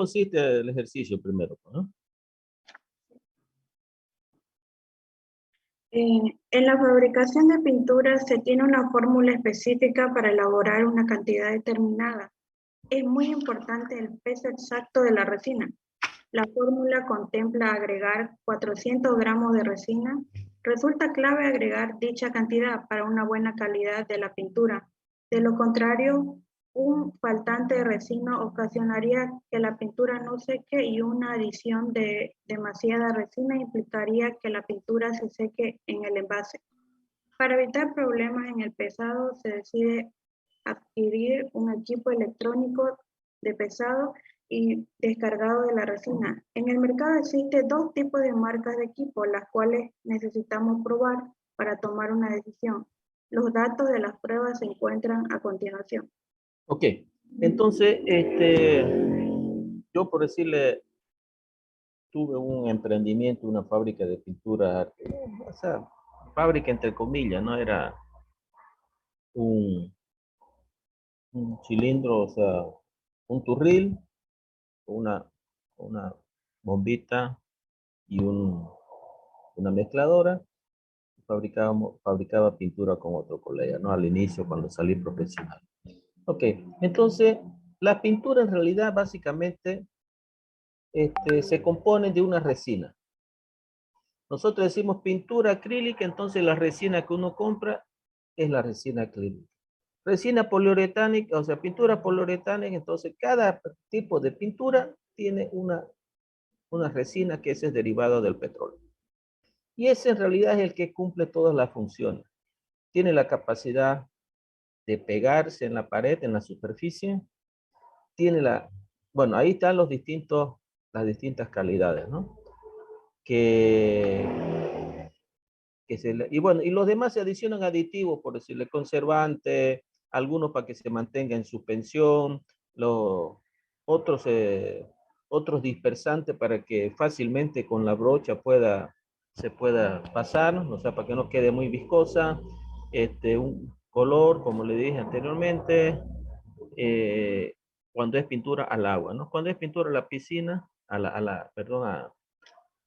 consiste el ejercicio primero, ¿no? En la fabricación de pinturas se tiene una fórmula específica para elaborar una cantidad determinada. Es muy importante el peso exacto de la resina. La fórmula contempla agregar 400 gramos de resina. Resulta clave agregar dicha cantidad para una buena calidad de la pintura. De lo contrario, un faltante de resina ocasionaría que la pintura no seque y una adición de demasiada resina implicaría que la pintura se seque en el envase. Para evitar problemas en el pesado, se decide adquirir un equipo electrónico de pesado y descargado de la resina. En el mercado existen dos tipos de marcas de equipo, las cuales necesitamos probar para tomar una decisión. Los datos de las pruebas se encuentran a continuación. Ok, entonces, yo por decirle, tuve un emprendimiento, una fábrica de pintura, o sea, fábrica entre comillas, no era un, un cilindro, o sea, un turril, una, una bombita y una mezcladora. Fabricaba pintura con otro colega, ¿no? Al inicio, cuando salí profesional. Ok, entonces, la pintura en realidad básicamente se compone de una resina. Nosotros decimos pintura acrílica, entonces la resina que uno compra es la resina acrílica. Resina poliuretánica, o sea, pintura poliuretánica, entonces cada tipo de pintura tiene una resina que ese es derivado del petróleo. Y ese en realidad es el que cumple todas las funciones. Tiene la capacidad de pegarse en la pared, en la superficie. Tiene bueno, ahí están las distintas calidades, ¿no? Y bueno, y los demás se adicionan aditivos, por decirle, conservante, algunos para que se mantenga en suspensión, otros, otros dispersantes para que fácilmente con la brocha se pueda pasar, o sea, para que no quede muy viscosa, un color, como le dije anteriormente, eh, cuando es pintura al agua, ¿no? Cuando es pintura a la piscina, perdón,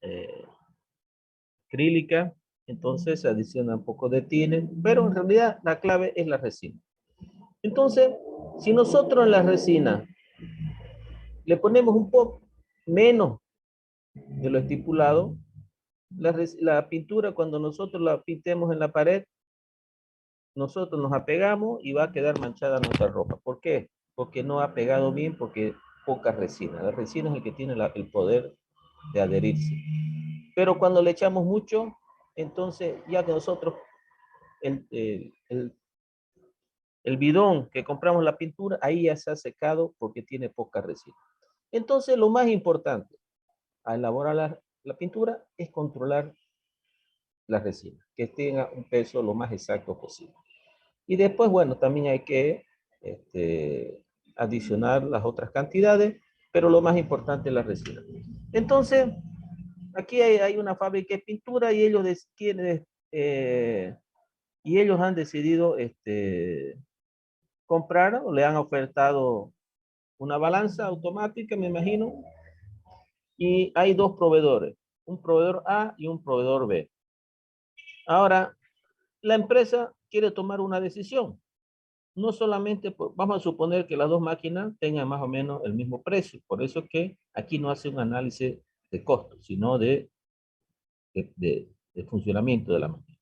eh, acrílica, entonces se adiciona un poco de tiner, pero en realidad la clave es la resina. Entonces, si nosotros en la resina le ponemos un poco menos de lo estipulado, la pintura cuando nosotros la pintemos en la pared, nosotros nos apegamos y va a quedar manchada nuestra ropa. ¿Por qué? Porque no ha pegado bien, porque poca resina. La resina es el que tiene el poder de adherirse. Pero cuando le echamos mucho, entonces ya que nosotros el, el, el, el bidón que compramos la pintura, ahí ya se ha secado porque tiene poca resina. Entonces, lo más importante a elaborar la pintura es controlar la resina, que tenga un peso lo más exacto posible. Y después, bueno, también hay que adicionar las otras cantidades, pero lo más importante es la resina. Entonces, aquí hay una fábrica de pintura y ellos han decidido comprar o le han ofertado una balanza automática, me imagino, y hay dos proveedores, un proveedor A y un proveedor B. Ahora, la empresa quiere tomar una decisión. No solamente, vamos a suponer que las dos máquinas tengan más o menos el mismo precio, por eso que aquí no hace un análisis de costo, sino de funcionamiento de la máquina.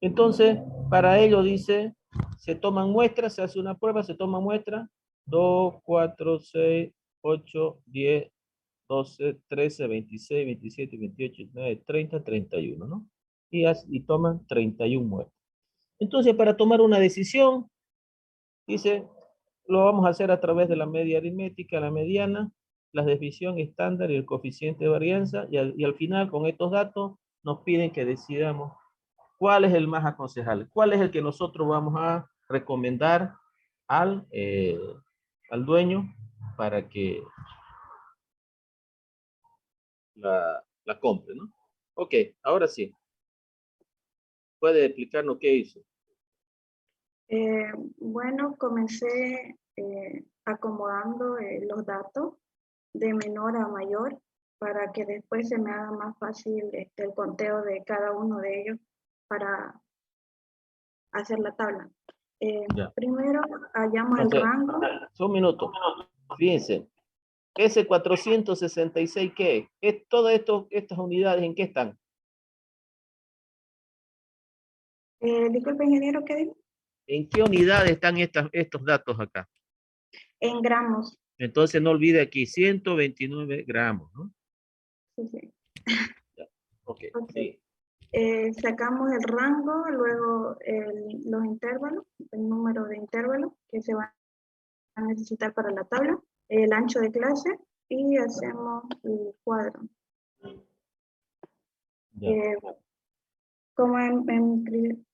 Entonces, para ello dice, se toman muestras, se hace una prueba, se toma muestra, 2, 4, 6, 8, 10, 12, 13, 26, 27, 28, 29, 30, 31, ¿no? Y toman 31 muestras. Entonces, para tomar una decisión, dice, lo vamos a hacer a través de la media aritmética, la mediana, la desviación estándar y el coeficiente de varianza, y al final, con estos datos, nos piden que decidamos cuál es el más aconsejable, cuál es el que nosotros vamos a recomendar al dueño para que la compre, ¿no? Ok, ahora sí. ¿Puede explicarnos qué hizo? Bueno, comencé acomodando los datos de menor a mayor para que después se me haga más fácil el conteo de cada uno de ellos para hacer la tabla. Ya. Primero hallamos el Entonces, rango. un minuto. Fíjense. Ese 466, ¿qué? Todas estas unidades, ¿en qué están? Disculpe, ingeniero, ¿qué dijo? ¿En qué unidades están estos datos acá? En gramos. Entonces no olvide aquí, 129 gramos, ¿no? Sí, sí. Ya. Ok, Okay. sí. Sacamos el rango, luego los intervalos, el número de intervalos que se van a necesitar para la tabla, el ancho de clase y hacemos el cuadro. Ya. Como en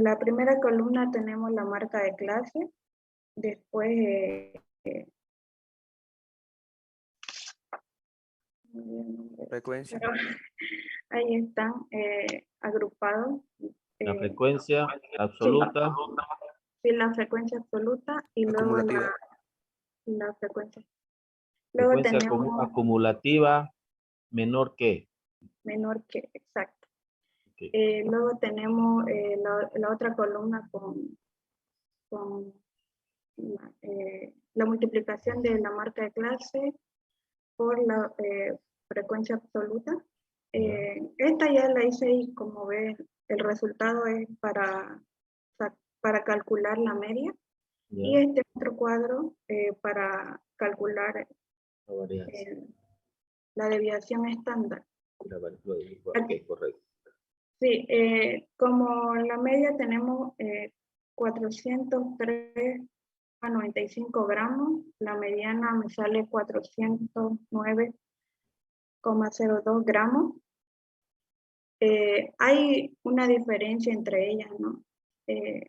la primera columna tenemos la marca de clase, después Frecuencia. pero ahí están agrupados. La frecuencia Sí, absoluta. sí, la frecuencia absoluta y luego Acumulativa. la frecuencia. Luego Frecuencia tenemos acumulativa menor que. menor que, exacto. Okay. Luego tenemos la otra columna con la multiplicación de la marca de clase por la frecuencia absoluta. Esta ya la hice y como ven, el resultado es para calcular la media. Ya. Y este otro cuadro para calcular La varianza. la desviación estándar. Ok, correcto. Sí, como la media tenemos 403,95 gramos, la mediana me sale 409,02 gramos. Hay una diferencia entre ellas, ¿no? En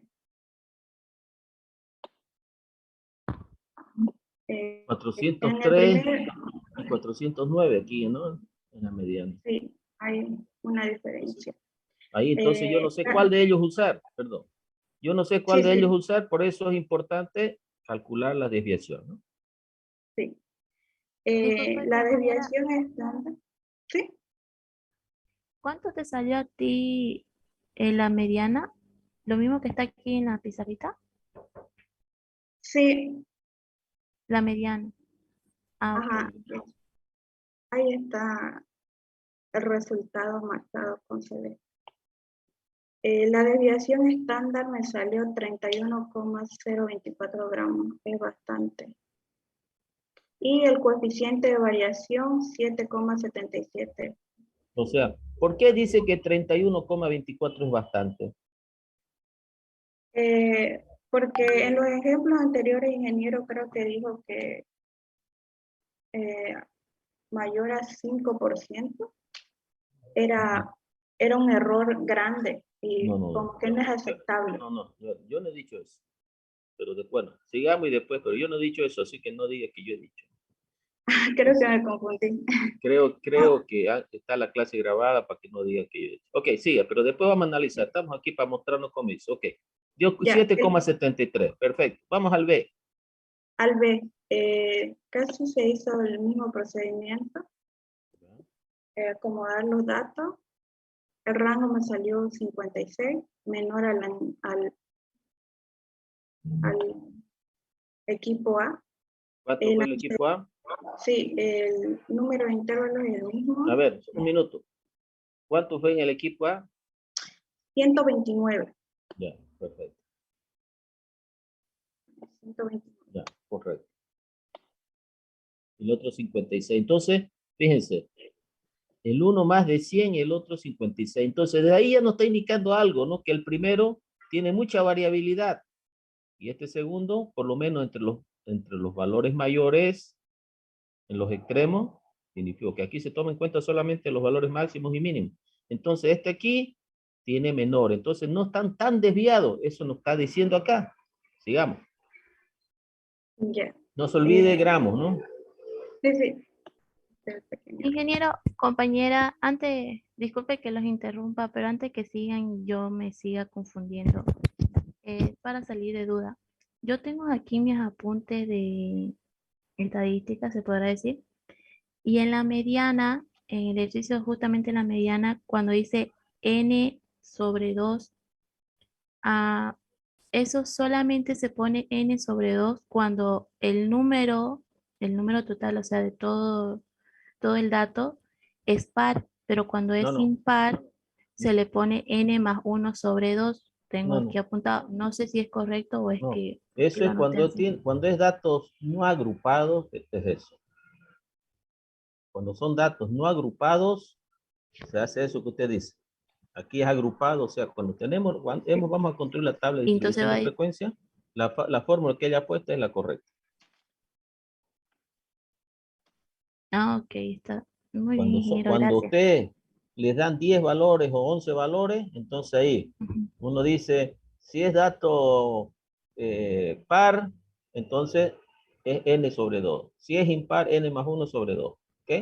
el 403 primer, y 409 aquí, ¿no? En la mediana. sí, hay una diferencia. Ahí, entonces yo no sé cuál de ellos usar, perdón. Yo no sé cuál Sí, de sí, ellos usar, por eso es importante calcular la desviación, ¿no? sí. Disculpa, La ingeniera, desviación estándar, sí, ¿cuánto te salió a ti la mediana? ¿Lo mismo que está aquí en la pizarrita? sí, La mediana. Ah, ajá, ok. ahí está el resultado marcado con celeste. La desviación estándar me salió 31,024 gramos, es bastante. Y el coeficiente de variación 7,77. O sea, ¿por qué dice que 31,24 es bastante? Porque en los ejemplos anteriores, ingeniero creo que dijo que mayor a 5% era un error grande y No, no, como que no es aceptable. no, yo no he dicho eso. Pero bueno, sigamos y después, pero yo no he dicho eso, así que no diga que yo he dicho. Creo que me confundí. Creo que está la clase grabada para que no diga que yo he dicho. Ok, siga, pero después vamos a analizar. Estamos aquí para mostrarnos cómo hizo. Ok, dio Ya, 7,73. Perfecto. Vamos al B. al B, casi se hizo el mismo procedimiento, acomodar los datos. El rango me salió 56, menor al equipo A. ¿Cuánto fue el equipo A? Sí, el número de intervalos es el mismo. A ver, un minuto. ¿Cuánto fue en el equipo A? 129. Ya, perfecto. 129. Ya, correcto. El otro 56. Entonces, fíjense, el uno más de 100 y el otro 56. Entonces, de ahí ya nos está indicando algo, ¿no? Que el primero tiene mucha variabilidad y este segundo, por lo menos entre los valores mayores, en los extremos, significa que aquí se toma en cuenta solamente los valores máximos y mínimos. Entonces, este aquí tiene menor. Entonces, no están tan desviados. Eso nos está diciendo acá. Sigamos. Ya. No se olvide gramos, ¿no? Sí, sí. Pequeño. Ingeniero, compañera, antes, disculpe que los interrumpa, pero antes que sigan, yo me siga confundiendo, para salir de duda. Yo tengo aquí mis apuntes de estadística, se podrá decir, Y en la mediana, en el ejercicio justamente en la mediana, cuando dice n sobre 2, eso solamente se pone n sobre 2 cuando el número total, o sea, de todo el dato, es par, pero cuando No, es no, impar, se le pone n más 1 sobre 2. Tengo no, aquí no, apuntado, no sé si es correcto o es no. que Eso lo es anoté así. cuando es datos no agrupados, es eso. Cuando son datos no agrupados, se hace eso que usted dice. Aquí es agrupado, o sea, cuando vamos a construir la tabla de Y entonces distribución va de a ir, frecuencia, la fórmula que ella ha puesto es la correcta. ok, está. Muy bien, ingeniero, Cuando gracias. usted les dan 10 valores o 11 valores, entonces ahí Ujú. uno dice, si es dato par, entonces es n sobre 2. Si es impar, n más 1 sobre 2. ¿Ok?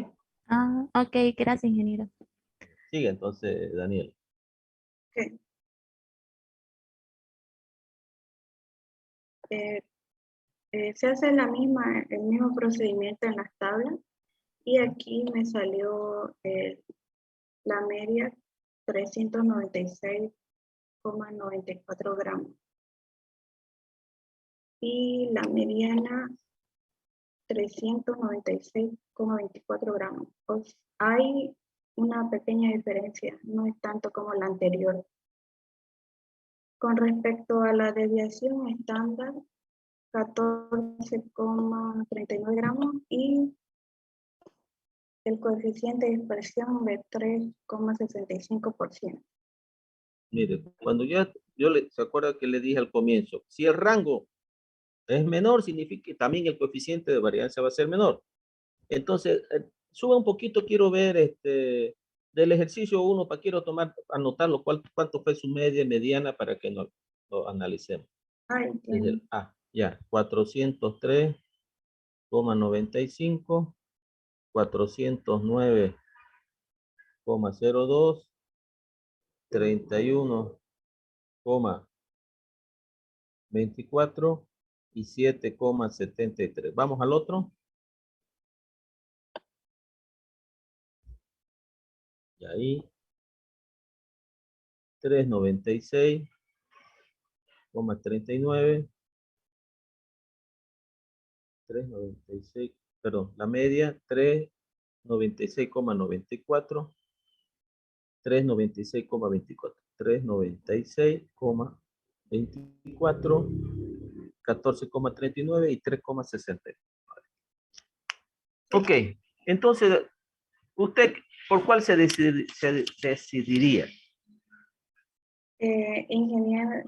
Ok, gracias, ingeniero. Sigue entonces, Daniel. Ok. Eh, se hace el mismo procedimiento en las tablas y aquí me salió la media 396,94 gramos y la mediana 396,24 gramos. Pues hay una pequeña diferencia, no es tanto como la anterior. Con respecto a la desviación estándar, 14,39 gramos y el coeficiente de dispersión de 3,65%. Mire, cuando ¿se acuerda que le dije al comienzo? Si el rango es menor, significa que también el coeficiente de varianza va a ser menor. Entonces, suba un poquito, quiero ver del ejercicio 1, quiero anotarlo, cuánto fue su media mediana para que lo analicemos. Ah, Desde entiendo. ya, 403,95, 409,02, 31,24 y 7,73. Vamos al otro. Y ahí, 396,39, 396, perdón, la media, 396,94, 396,24, 396,24, 14,39 y 3,60. Ok, entonces, ¿usted por cuál se decidiría? Ingeniero,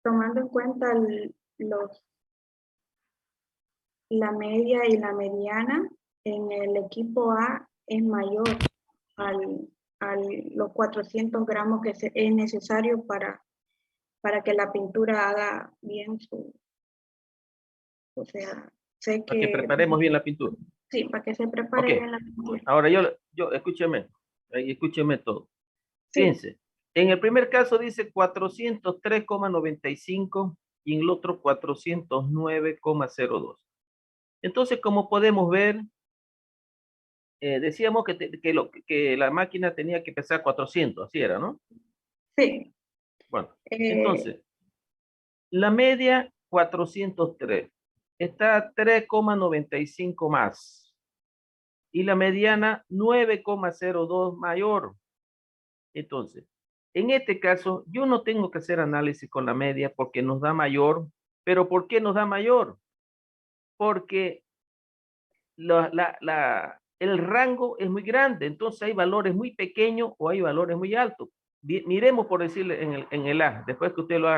tomando en cuenta la media y la mediana, en el equipo A es mayor a los 400 gramos que es necesario para que la pintura haga bien o sea, sé Para que que, preparemos bien la pintura. sí, para que se Ok, prepare bien la pintura. ahora escúcheme todo. Sí, Fíjense, en el primer caso dice 403,95 y en el otro 409,02. Entonces, como podemos ver, decíamos que la máquina tenía que pesar 400, así era, ¿no? sí. Bueno, Eh, entonces, la media 403 está 3,95 más y la mediana 9,02 mayor. Entonces, en este caso, yo no tengo que hacer análisis con la media porque nos da mayor, pero ¿por qué nos da mayor? Porque el rango es muy grande, entonces hay valores muy pequeños o hay valores muy altos. Miremos por decirle en el A, después que usted lo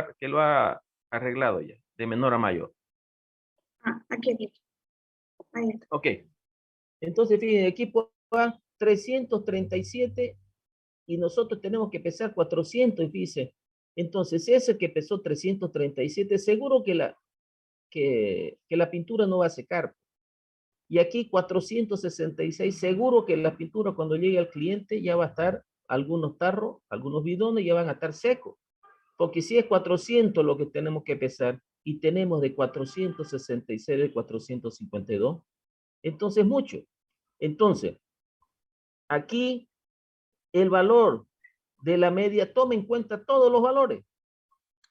ha arreglado ya, de menor a mayor. aquí. Ahí está. Ok, entonces fíjense, equipo A 337 y nosotros tenemos que pesar 400, y fíjense. Entonces, ese que pesó 337, seguro que la pintura no va a secar. Y aquí 466, seguro que la pintura cuando llegue al cliente ya va a estar, algunos tarros, algunos bidones ya van a estar secos. Porque si es 400 lo que tenemos que pesar, y tenemos de 466 de 452. Entonces, mucho. Entonces, aquí el valor de la media toma en cuenta todos los valores,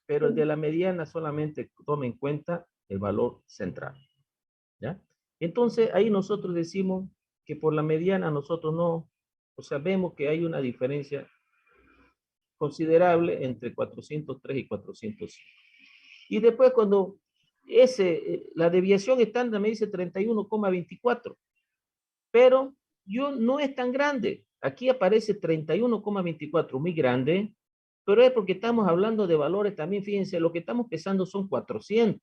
pero el de la mediana solamente toma en cuenta el valor central. ¿Ya? Entonces, ahí nosotros decimos que por la mediana nosotros no, o sea, vemos que hay una diferencia considerable entre 403 y 405. Y después cuando la desviación estándar me dice 31,24, pero yo no es tan grande. Aquí aparece 31,24, muy grande, pero es porque estamos hablando de valores también, fíjense, lo que estamos pesando son 400.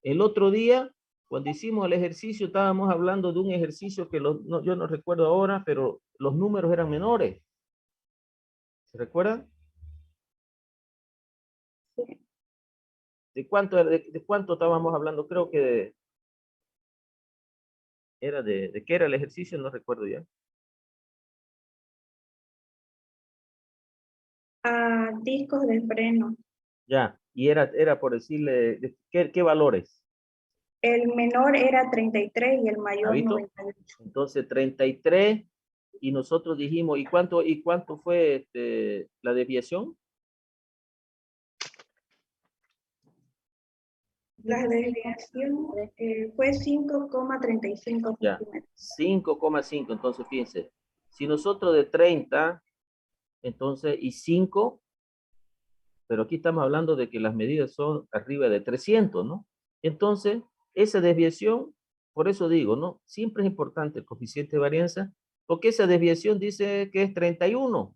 El otro día, cuando hicimos el ejercicio, estábamos hablando de un ejercicio que yo no recuerdo ahora, pero los números eran menores. ¿Se recuerdan? Sí. ¿De cuánto estábamos hablando? Creo que era de qué era el ejercicio, no recuerdo ya. Discos de freno. Ya, y era por decirle, ¿qué valores? El menor era 33 y el ¿Ha mayor visto? 98. Entonces 33 y nosotros dijimos, ¿y cuánto fue la desviación? La desviación fue 5,35 Ya, centímetros. 5,5. Entonces fíjense, si nosotros de 30, entonces, y 5, pero aquí estamos hablando de que las medidas son arriba de 300, ¿no? Entonces, esa desviación, por eso digo, ¿no? Siempre es importante el coeficiente de varianza, porque esa desviación dice que es 31,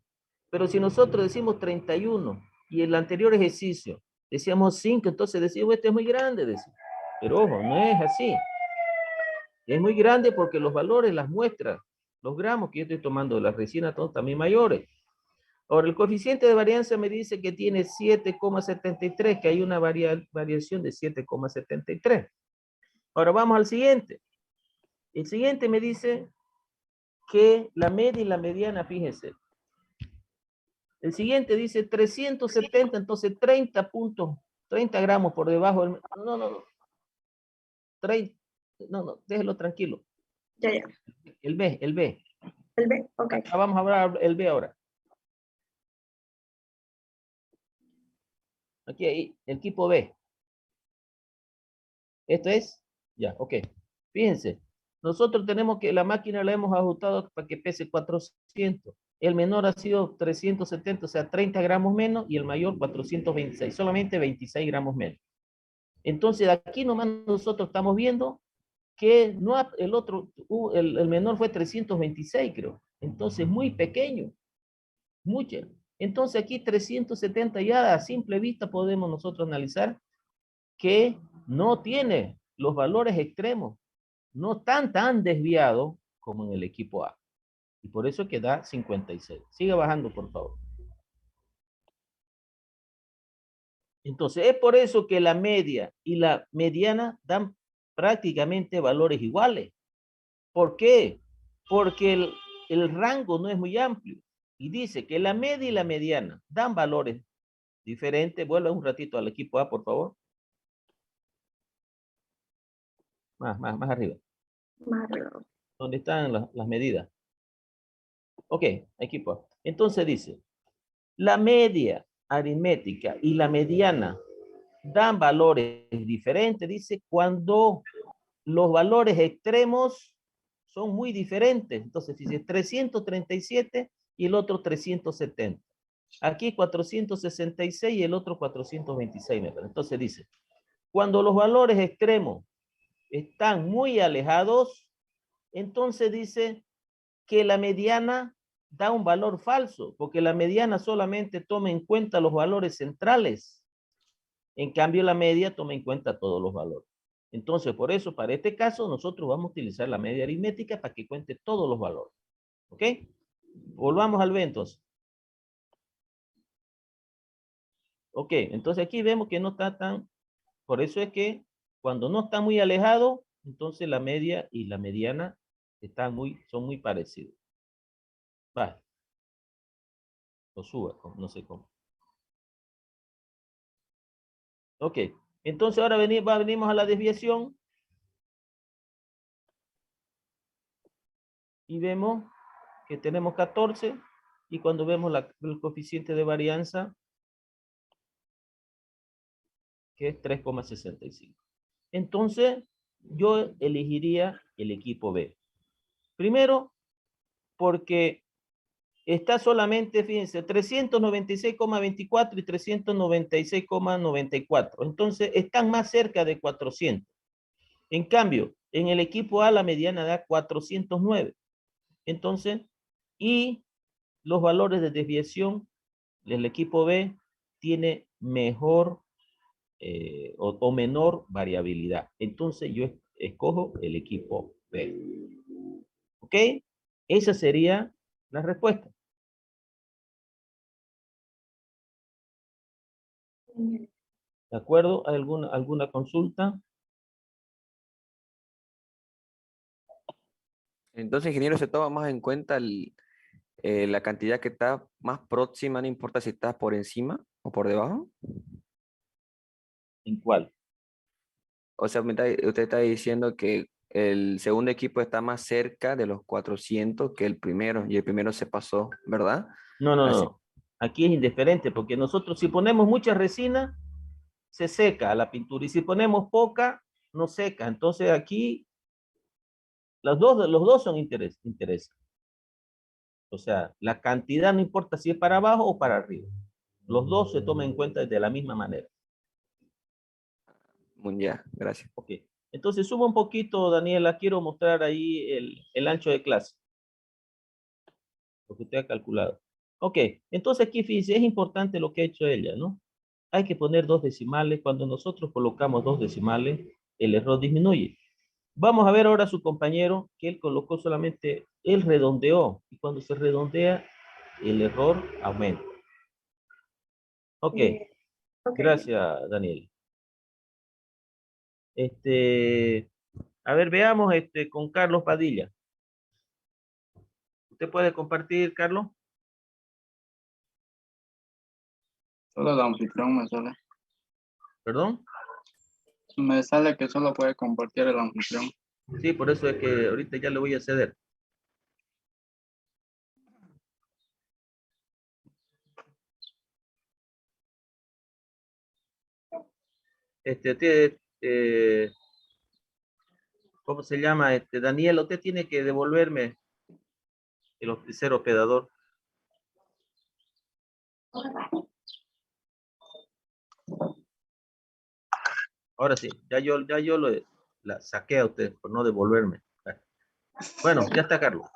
pero si nosotros decimos 31 y el anterior ejercicio decíamos 5, entonces decimos, este es muy grande, decimos. Pero ojo, no es así. Es muy grande porque los valores, las muestras, los gramos que yo estoy tomando de la resina son también mayores. Ahora, el coeficiente de varianza me dice que tiene 7,73, que hay una variación de 7,73. Ahora vamos al siguiente. El siguiente me dice que la media y la mediana, fíjense. El siguiente dice 370, entonces 30 puntos, 30 gramos por debajo del... No. 30, no, déjelo tranquilo. Ya. El B. El B, ok. Vamos a hablar el B ahora. Aquí, ahí, el equipo B. Esto es, ya, ok. Fíjense, nosotros tenemos que la máquina la hemos ajustado para que pese 400. El menor ha sido 370, o sea, 30 gramos menos, y el mayor 426, solamente 26 gramos menos. Entonces, aquí nomás nosotros estamos viendo que no el menor fue 326, creo. Entonces, muy pequeño, mucho. Entonces, aquí 370 ya a simple vista podemos nosotros analizar que no tiene los valores extremos, no están tan desviados como en el equipo A. Y por eso que da 56. Sigue bajando, por favor. Entonces, es por eso que la media y la mediana dan prácticamente valores iguales. ¿Por qué? Porque el rango no es muy amplio. Y dice que la media y la mediana dan valores diferentes. Vuelve un ratito al equipo A, por favor. Más arriba. Más arriba. Donde están las medidas. Ok, equipo A. Entonces dice, la media aritmética y la mediana dan valores diferentes, dice, cuando los valores extremos son muy diferentes. Entonces, dice 337 y el otro 370. Aquí 466 y el otro 426 metros. Entonces dice, cuando los valores extremos están muy alejados, entonces dice que la mediana da un valor falso, porque la mediana solamente toma en cuenta los valores centrales. En cambio, la media toma en cuenta todos los valores. Entonces, por eso, para este caso, nosotros vamos a utilizar la media aritmética para que cuente todos los valores. ¿Ok? Volvamos al B, entonces. Ok, entonces aquí vemos que no está tan... Por eso es que cuando no está muy alejado, entonces la media y la mediana son muy parecidos. Vale. Lo suba, no sé cómo. Ok, Entonces ahora venimos a la desviación. Y vemos que tenemos 14. Y cuando vemos el coeficiente de varianza, que es 3,65. Entonces, yo elegiría el equipo B. Primero, porque está solamente, fíjense, 396,24 y 396,94. Entonces, están más cerca de 400. En cambio, en el equipo A la mediana da 409. Entonces, y los valores de desviación del equipo B tiene mejor o menor variabilidad. Entonces, yo escojo el equipo B. ¿Ok? Esa sería la respuesta. ¿De acuerdo? ¿Hay alguna consulta? Entonces, ingeniero, se toma más en cuenta la cantidad que está más próxima, no importa si está por encima o por debajo. ¿En cuál? O sea, usted está diciendo que el segundo equipo está más cerca de los 400 que el primero, y el primero se pasó, ¿verdad? No, no, Así. no. Aquí es indiferente, porque nosotros si ponemos mucha resina, se seca la pintura, y si ponemos poca, no seca. Entonces aquí los dos son intereses. O sea, la cantidad no importa si es para abajo o para arriba. Los dos se toman en cuenta de la misma manera. Ya, gracias. Ok. Entonces suba un poquito, Daniela. Quiero mostrar ahí el ancho de clase. Lo que usted ha calculado. Ok. Entonces aquí, fíjese, es importante lo que ha hecho ella, ¿no? Hay que poner 2 decimales. Cuando nosotros colocamos 2 decimales, el error disminuye. Vamos a ver ahora a su compañero que él colocó solamente, él redondeó. Y cuando se redondea, el error aumenta. Ok. Ok. Gracias, Daniel. A ver, veamos con Carlos Padilla. ¿Usted puede compartir, Carlos? Solo el anfitrión me sale. ¿Perdón? Me sale que solo puede compartir el anfitrión. Sí, por eso es que ahorita ya le voy a ceder. ¿Cómo se llama? Daniel, usted tiene que devolverme el ser hospedador. Ahora sí, ya yo la saqué a usted por no devolverme. Bueno, ya está, Carlos.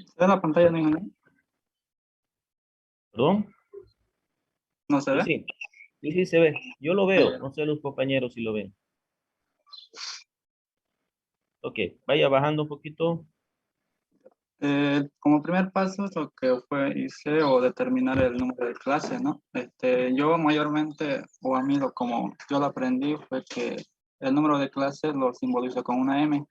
¿Se ve la pantalla, no, ingeniero? ¿Perdón? ¿No se Sí, ve? sí. Sí, sí se ve. Yo lo veo. No sé los compañeros si lo ven. Ok, vaya bajando un poquito. Como primer paso, lo que hice o determinar el número de clase, ¿no? Yo mayormente, o a mí como yo lo aprendí, fue que el número de clases lo simbolizo con una M.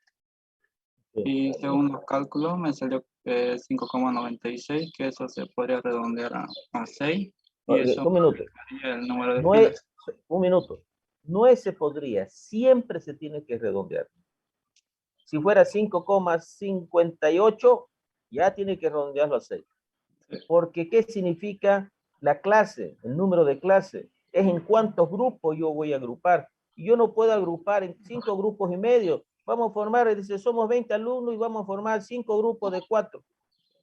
Y según los cálculos me salió 5,96, que eso se podría redondear a 6. Y eso Un minuto. sería el número de No filas. es, un minuto. No es se podría, siempre se tiene que redondear. Si fuera 5,58, ya tiene que redondearlo a 6. Porque ¿qué significa la clase? El número de clase. Es en cuántos grupos yo voy a agrupar. Y yo no puedo agrupar en 5 grupos y medio. Vamos a formar, dice, somos 20 alumnos y vamos a formar 5 grupos de 4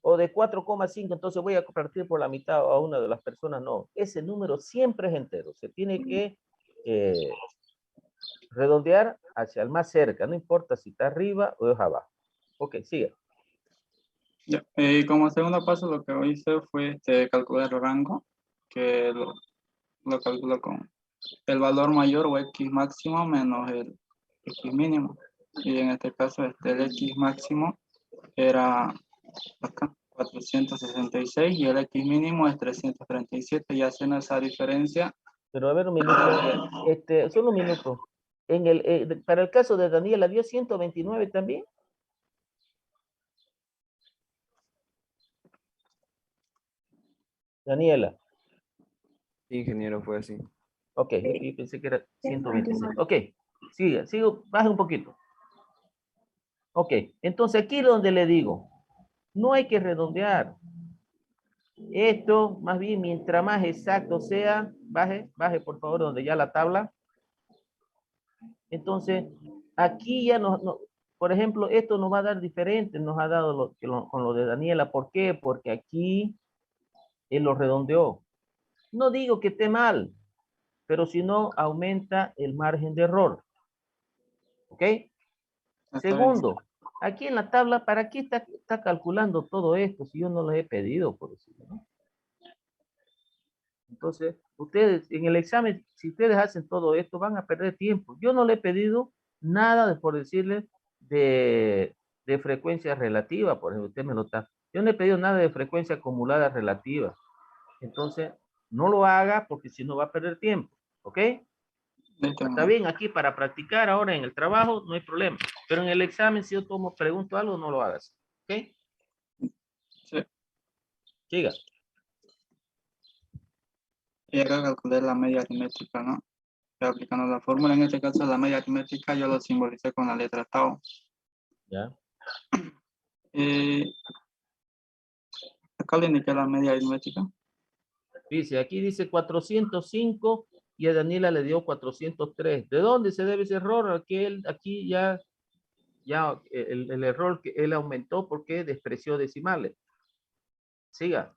o de 4,5, entonces voy a partir por la mitad a una de las personas. No, ese número siempre es entero. Se tiene que redondear hacia el más cerca, no importa si está arriba o es abajo. Ok, sigue. Ya, como segundo paso lo que hice fue calcular el rango, que lo calculo con el valor mayor o X máximo menos el X mínimo. Y en este caso el X máximo era acá 466 y el X mínimo es 337 y hacen esa diferencia. Pero a ver un minuto, solo un minuto. Para el caso de Daniela, ¿dio 129 también? Daniela. Sí, ingeniero, fue así. Ok, yo pensé que era 126. Ok, sigo, baja un poquito. Ok, entonces aquí es donde le digo, no hay que redondear. Esto, más bien, mientras más exacto sea, baje por favor donde ya la tabla. Entonces, aquí ya por ejemplo, esto nos va a dar diferente, nos ha dado con lo de Daniela. ¿Por qué? Porque aquí él lo redondeó. No digo que esté mal, pero si no, aumenta el margen de error. ¿Ok? Segundo, aquí en la tabla, ¿para qué está calculando todo esto si yo no lo he pedido, por decirlo, ¿no? Entonces, ustedes en el examen, si ustedes hacen todo esto, van a perder tiempo. Yo no le he pedido nada, por decirles, de frecuencia relativa, por ejemplo, usted me lo está. Yo no he pedido nada de frecuencia acumulada relativa. Entonces, no lo haga porque si no va a perder tiempo. ¿Ok? Está bien, aquí para practicar ahora en el trabajo no hay problema. Pero en el examen, si yo pregunto algo, no lo hagas. ¿Ok? Sí. Siga. Y acá calculé la media aritmética, ¿no? Aplicando la fórmula, en este caso la media aritmética, yo lo simbolicé con la letra tau. Ya. Acá le indiqué la media aritmética. Dice, aquí dice 405 y a Daniela le dio 403. ¿De dónde se debe ese error? Aquí ya el error que él aumentó porque despreció decimales. Siga.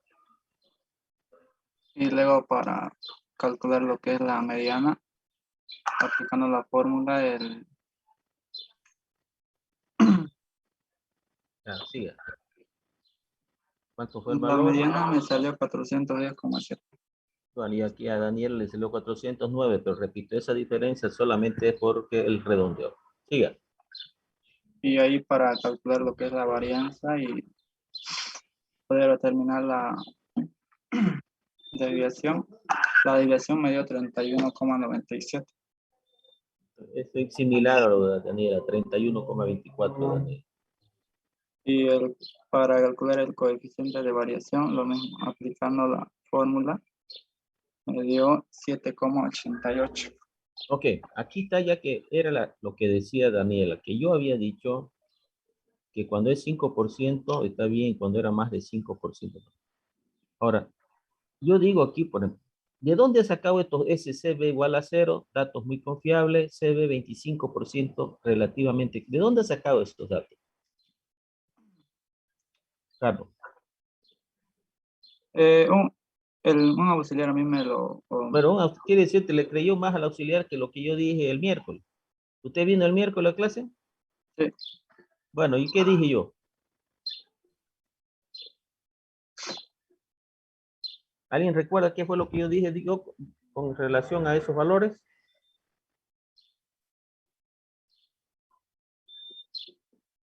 Y luego para calcular lo que es la mediana, aplicando la fórmula, Ya, siga. ¿Cuánto fue el la valor? mediana me salió 410,7. Bueno, y aquí a Daniela le salió 409, pero repito, esa diferencia solamente es porque el redondeo. Siga. Y ahí para calcular lo que es la varianza y poder determinar la desviación. La desviación me dio 31,97. Es similar a lo de Daniela, 31,24 Daniela. Y para calcular el coeficiente de variación, lo mismo, aplicando la fórmula, me dio 7,88. Ok, aquí está ya que era lo que decía Daniela, que yo había dicho que cuando es 5% está bien, cuando era más de 5%. Ahora, yo digo aquí, por ejemplo, ¿de dónde he sacado estos SCB igual a 0? Datos muy confiables, CB 25% relativamente. ¿De dónde he sacado estos datos? Carlos. Un auxiliar a mí me lo... Pero quiere decir que le creyó más al auxiliar que lo que yo dije el miércoles. ¿Usted vino el miércoles a clase? Sí. Bueno, ¿y qué dije yo? ¿Alguien recuerda qué fue lo que yo dije con relación a esos valores?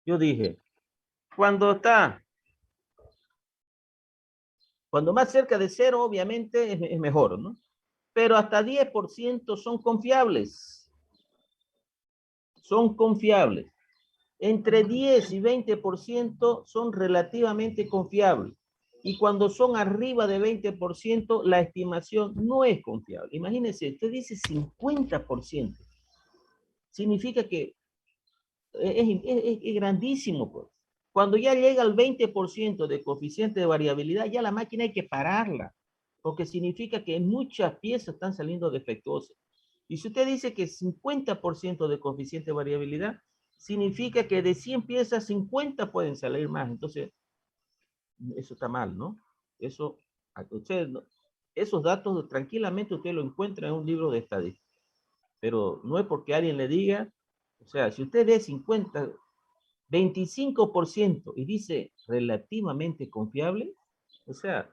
Yo dije, cuando más cerca de 0, obviamente es mejor, ¿no? Pero hasta 10% son confiables. Son confiables. Entre 10 y 20% son relativamente confiables. Y cuando son arriba de 20%, la estimación no es confiable. Imagínense, usted dice 50%. Significa que es grandísimo, pues. Cuando ya llega al 20% de coeficiente de variabilidad, ya la máquina hay que pararla, porque significa que muchas piezas están saliendo defectuosas. Y si usted dice que 50% de coeficiente de variabilidad, significa que de 100 piezas, 50 pueden salir más. Entonces, eso está mal, ¿no? Esos datos tranquilamente usted lo encuentra en un libro de estadística. Pero no es porque alguien le diga, o sea, si usted ve 25% y dice relativamente confiable, o sea,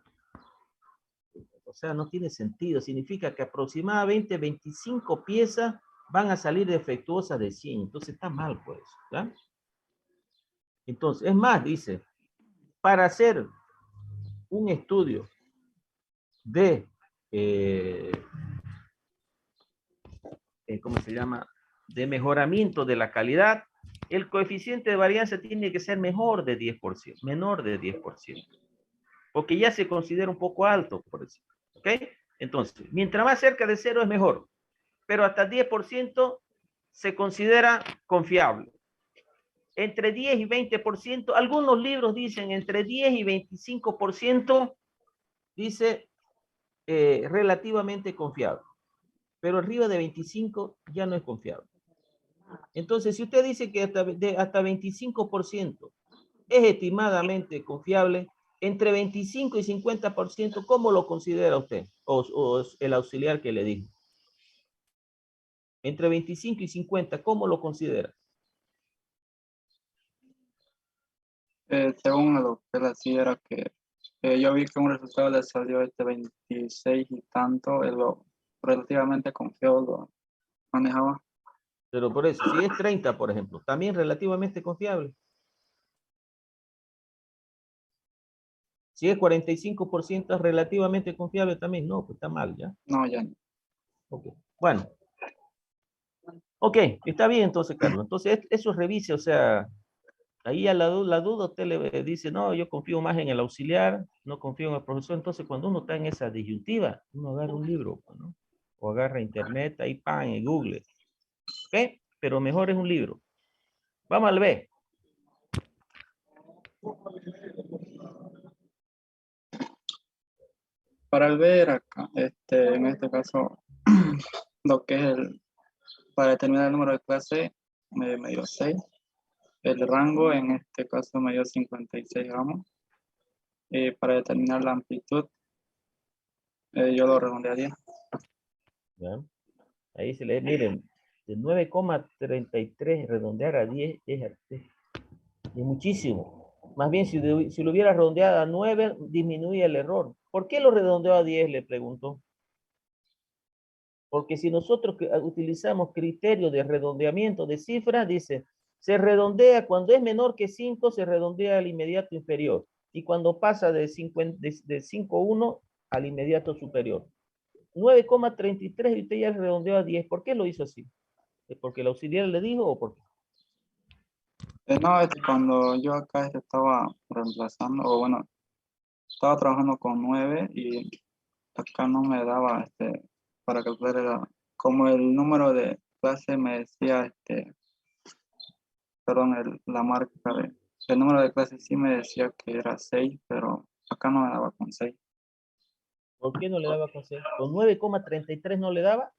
no tiene sentido. Significa que aproximadamente 25 piezas van a salir defectuosas de 100. Entonces está mal, pues. ¿Ya? Entonces, es más, dice, para hacer un estudio de, ¿cómo se llama? De mejoramiento de la calidad, el coeficiente de varianza tiene que ser mejor de 10%, menor de 10%, porque ya se considera un poco alto, por eso. ¿Ok? Entonces, mientras más cerca de cero es mejor, pero hasta 10% se considera confiable. Entre 10 y 20%, algunos libros dicen entre 10 y 25%, dice relativamente confiable, pero arriba de 25 ya no es confiable. Entonces, si usted dice que hasta 25% es estimadamente confiable, entre 25 y 50%, ¿cómo lo considera usted? O el auxiliar que le dijo. Entre 25 y 50, ¿cómo lo considera? Según lo que él hacía era que yo vi que un resultado le salió 26 y tanto, él lo relativamente confiado lo manejaba. Pero por eso, si es 30, por ejemplo, también relativamente confiable. Si es 45%, es relativamente confiable también. No, pues está mal ya. No, ya no. Okay. Bueno. Ok, está bien entonces, Carlos. Entonces, eso revise, o sea, ahí a la duda usted le dice, no, yo confío más en el auxiliar, no confío en el profesor. Entonces, cuando uno está en esa disyuntiva, uno agarra un libro, ¿no? O agarra internet, ahí pan, en Google. ¿Ok? Pero mejor es un libro. Vamos al B. Para el ver acá, en este caso, lo que es para determinar el número de clase, me dio 6. El rango, en este caso, me dio 56 gramos. Para determinar la amplitud, yo lo redondeé a 10. ¿Ya? Ahí se lee, miren, de 9,33 redondear a 10 es muchísimo. Más bien, si lo hubiera redondeado a 9, disminuye el error. ¿Por qué lo redondeó a 10? Le pregunto. Porque si nosotros utilizamos criterio de redondeamiento de cifras, dice, se redondea cuando es menor que 5, se redondea al inmediato inferior. Y cuando pasa de 5,1 al inmediato superior. 9,33 y usted ya redondeó a 10. ¿Por qué lo hizo así? ¿Es porque el auxiliar le dijo o por qué? No, cuando yo acá estaba reemplazando, o bueno, estaba trabajando con 9 y acá no me daba para calcular, como el número de clase me decía, perdón, la marca el número de clase sí me decía que era 6, pero acá no me daba con 6. ¿Por qué no le daba con 6? ¿Con 9,33 no le daba?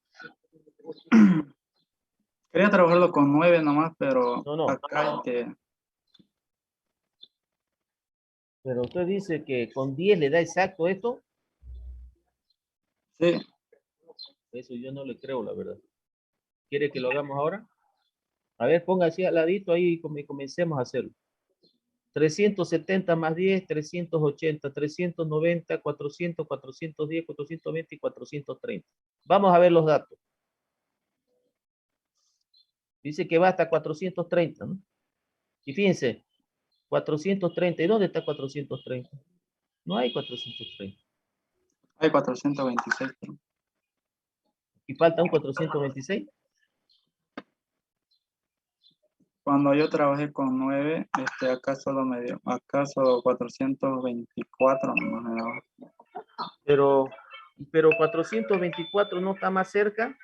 Quería trabajarlo con 9 nomás, pero No. acá Pero usted dice que con 10 le da exacto esto. sí, Eso yo no le creo, la verdad. ¿Quiere que lo hagamos ahora? A ver, ponga así al ladito ahí y comencemos a hacerlo. 370 más 10, 380, 390, 400, 410, 420 y 430. Vamos a ver los datos. Dice que va hasta 430, ¿no? Y fíjense, 430. ¿Y dónde está 430? No hay 430. hay 426. ¿Y falta un 426? Cuando yo trabajé con 9, acá solo me dio, acá solo 424 nomás me daba. Pero 424 no está más cerca.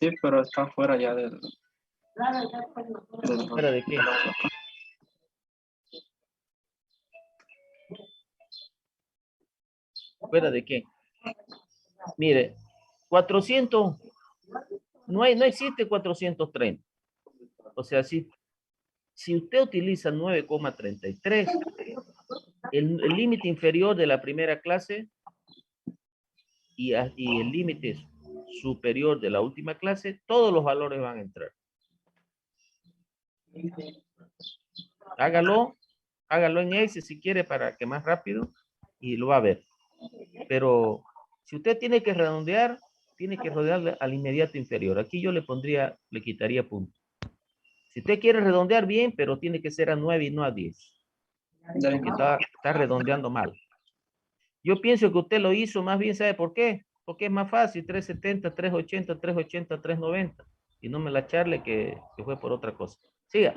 Sí, pero está fuera ya del ¿Fuera de qué? ¿Fuera de qué? Mire, 400, no existe 430. O sea, si usted utiliza 9,33, el límite inferior de la primera clase y el límite superior de la última clase, todos los valores van a entrar. Hágalo en Excel si quiere para que más rápido y lo va a ver. Pero si usted tiene que redondear, tiene que redondear al inmediato inferior. Aquí yo le quitaría punto. Si usted quiere redondear bien, pero tiene que ser a 9 y no a 10. Ya, Porque está redondeando mal. Yo pienso que usted lo hizo más bien, ¿sabe por qué? Porque es más fácil, 370, 380, 380, 390. Y no me la charle que fue por otra cosa. Siga.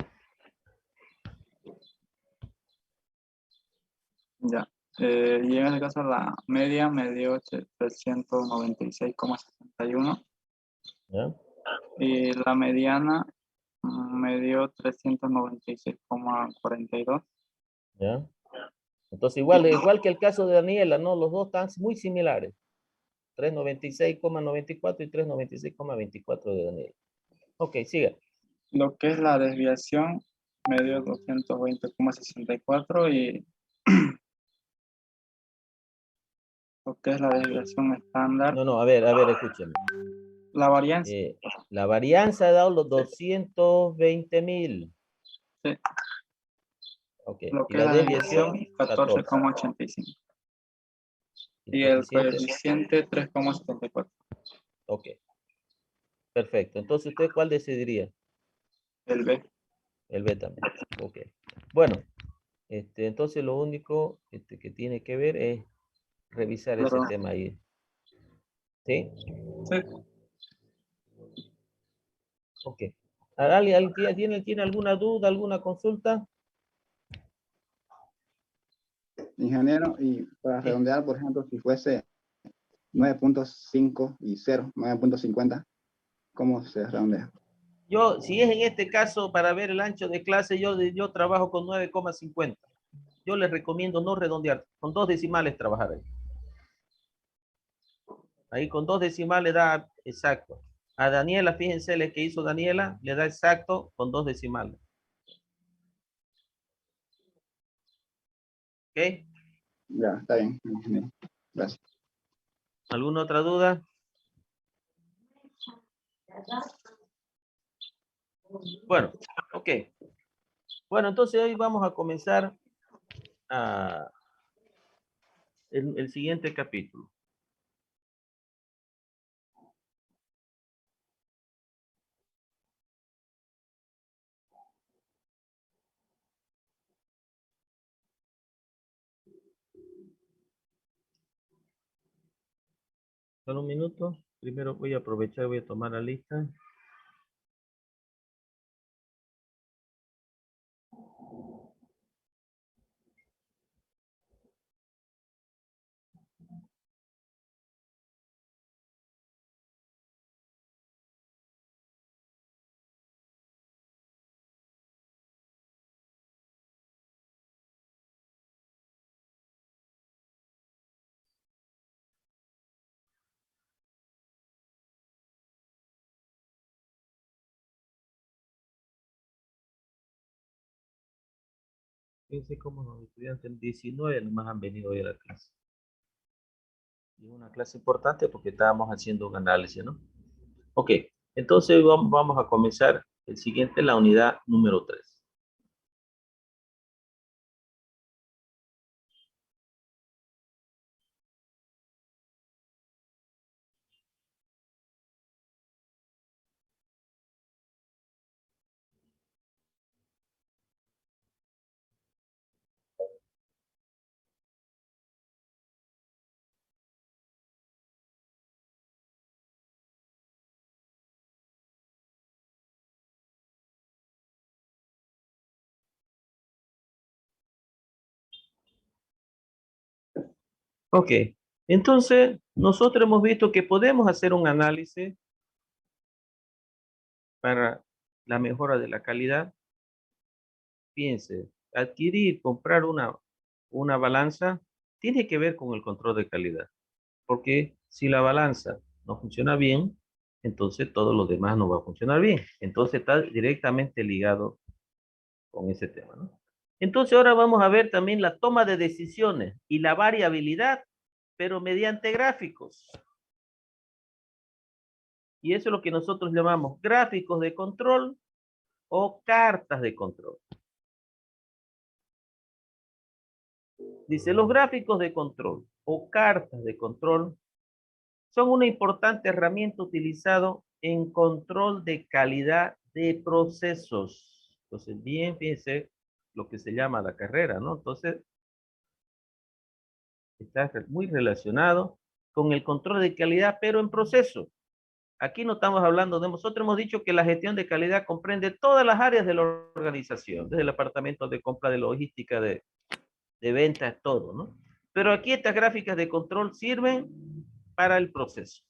ya. Y en este caso la media me dio 396,61 ¿Ya? y la mediana me dio 396,42. ¿Ya? Entonces, igual que el caso de Daniela, ¿no? Los dos están muy similares. 396,94 y 396,24 de Daniela. Ok, siga. Lo que es la desviación me dio 220,64 y lo que es la desviación estándar, No, a ver, escúcheme. la varianza, La varianza ha dado los 220,000. sí, Ok, lo y que es la la desviación, desviación 14. 14,85 El y el coeficiente, coeficiente 3,74. ok, perfecto. Entonces, ¿usted cuál decidiría? El B. El B también. Ok. Bueno, entonces lo único que tiene que ver es revisar ese Claro. tema ahí. ¿Sí? Sí. Ok. ¿Alguien tiene alguna duda, alguna consulta? Ingeniero, y para Sí. redondear, por ejemplo, si fuese 9.5 y 0, 9.50, ¿cómo se redondea? Si es en este caso para ver el ancho de clase, yo trabajo con 9,50. Yo les recomiendo no redondear, con 2 decimales trabajar ahí. Ahí con 2 decimales da exacto. A Daniela, fíjense el que hizo Daniela, le da exacto con 2 decimales. ¿Ok? Ya, está bien, ingeniero. Gracias. ¿Alguna otra duda? Bueno, ok. Bueno, entonces hoy vamos a comenzar el siguiente capítulo. Solo un minuto. Primero voy a aprovechar, voy a tomar la lista. Fíjense cómo los estudiantes 19 nomás han venido hoy a la clase. Y una clase importante porque estábamos haciendo un análisis, ¿no? Ok, entonces vamos a comenzar el siguiente, la unidad número 3. Ok, entonces nosotros hemos visto que podemos hacer un análisis para la mejora de la calidad. Fíjense, comprar una balanza tiene que ver con el control de calidad, porque si la balanza no funciona bien, entonces todo lo demás no va a funcionar bien. Entonces está directamente ligado con ese tema, ¿no? Entonces ahora vamos a ver también la toma de decisiones y la variabilidad, pero mediante gráficos. Y eso es lo que nosotros llamamos gráficos de control o cartas de control. Dice, los gráficos de control o cartas de control son una importante herramienta utilizada en control de calidad de procesos. Entonces, bien, fíjense lo que se llama la carrera, ¿no? Entonces, está muy relacionado con el control de calidad, pero en proceso. Aquí no estamos hablando de nosotros, hemos dicho que la gestión de calidad comprende todas las áreas de la organización, desde el departamento de compra, de logística, de ventas, todo, ¿no? Pero aquí estas gráficas de control sirven para el proceso.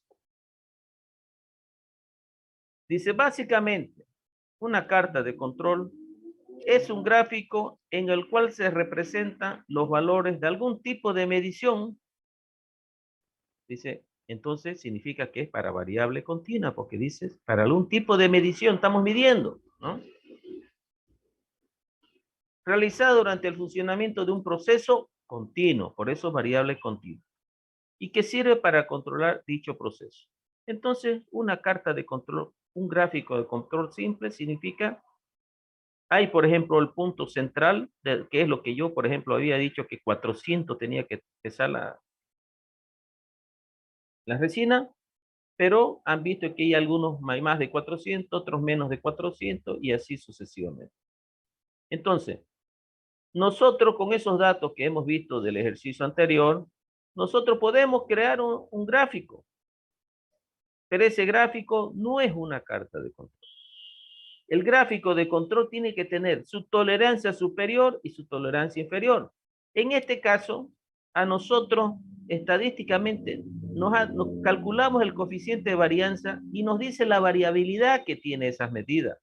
Dice, básicamente, una carta de control es un gráfico en el cual se representan los valores de algún tipo de medición. Dice, entonces significa que es para variable continua, porque dices, para algún tipo de medición estamos midiendo, ¿no? Realizado durante el funcionamiento de un proceso continuo, por eso variable continua, y que sirve para controlar dicho proceso. Entonces, una carta de control, un gráfico de control simple significa, hay, por ejemplo, el punto central, que es lo que yo, por ejemplo, había dicho que 400 tenía que pesar la resina, pero han visto que hay algunos más de 400, otros menos de 400 y así sucesivamente. Entonces, nosotros con esos datos que hemos visto del ejercicio anterior, nosotros podemos crear un gráfico, pero ese gráfico no es una carta de control. El gráfico de control tiene que tener su tolerancia superior y su tolerancia inferior. En este caso, a nosotros estadísticamente nos calculamos el coeficiente de varianza y nos dice la variabilidad que tiene esas medidas,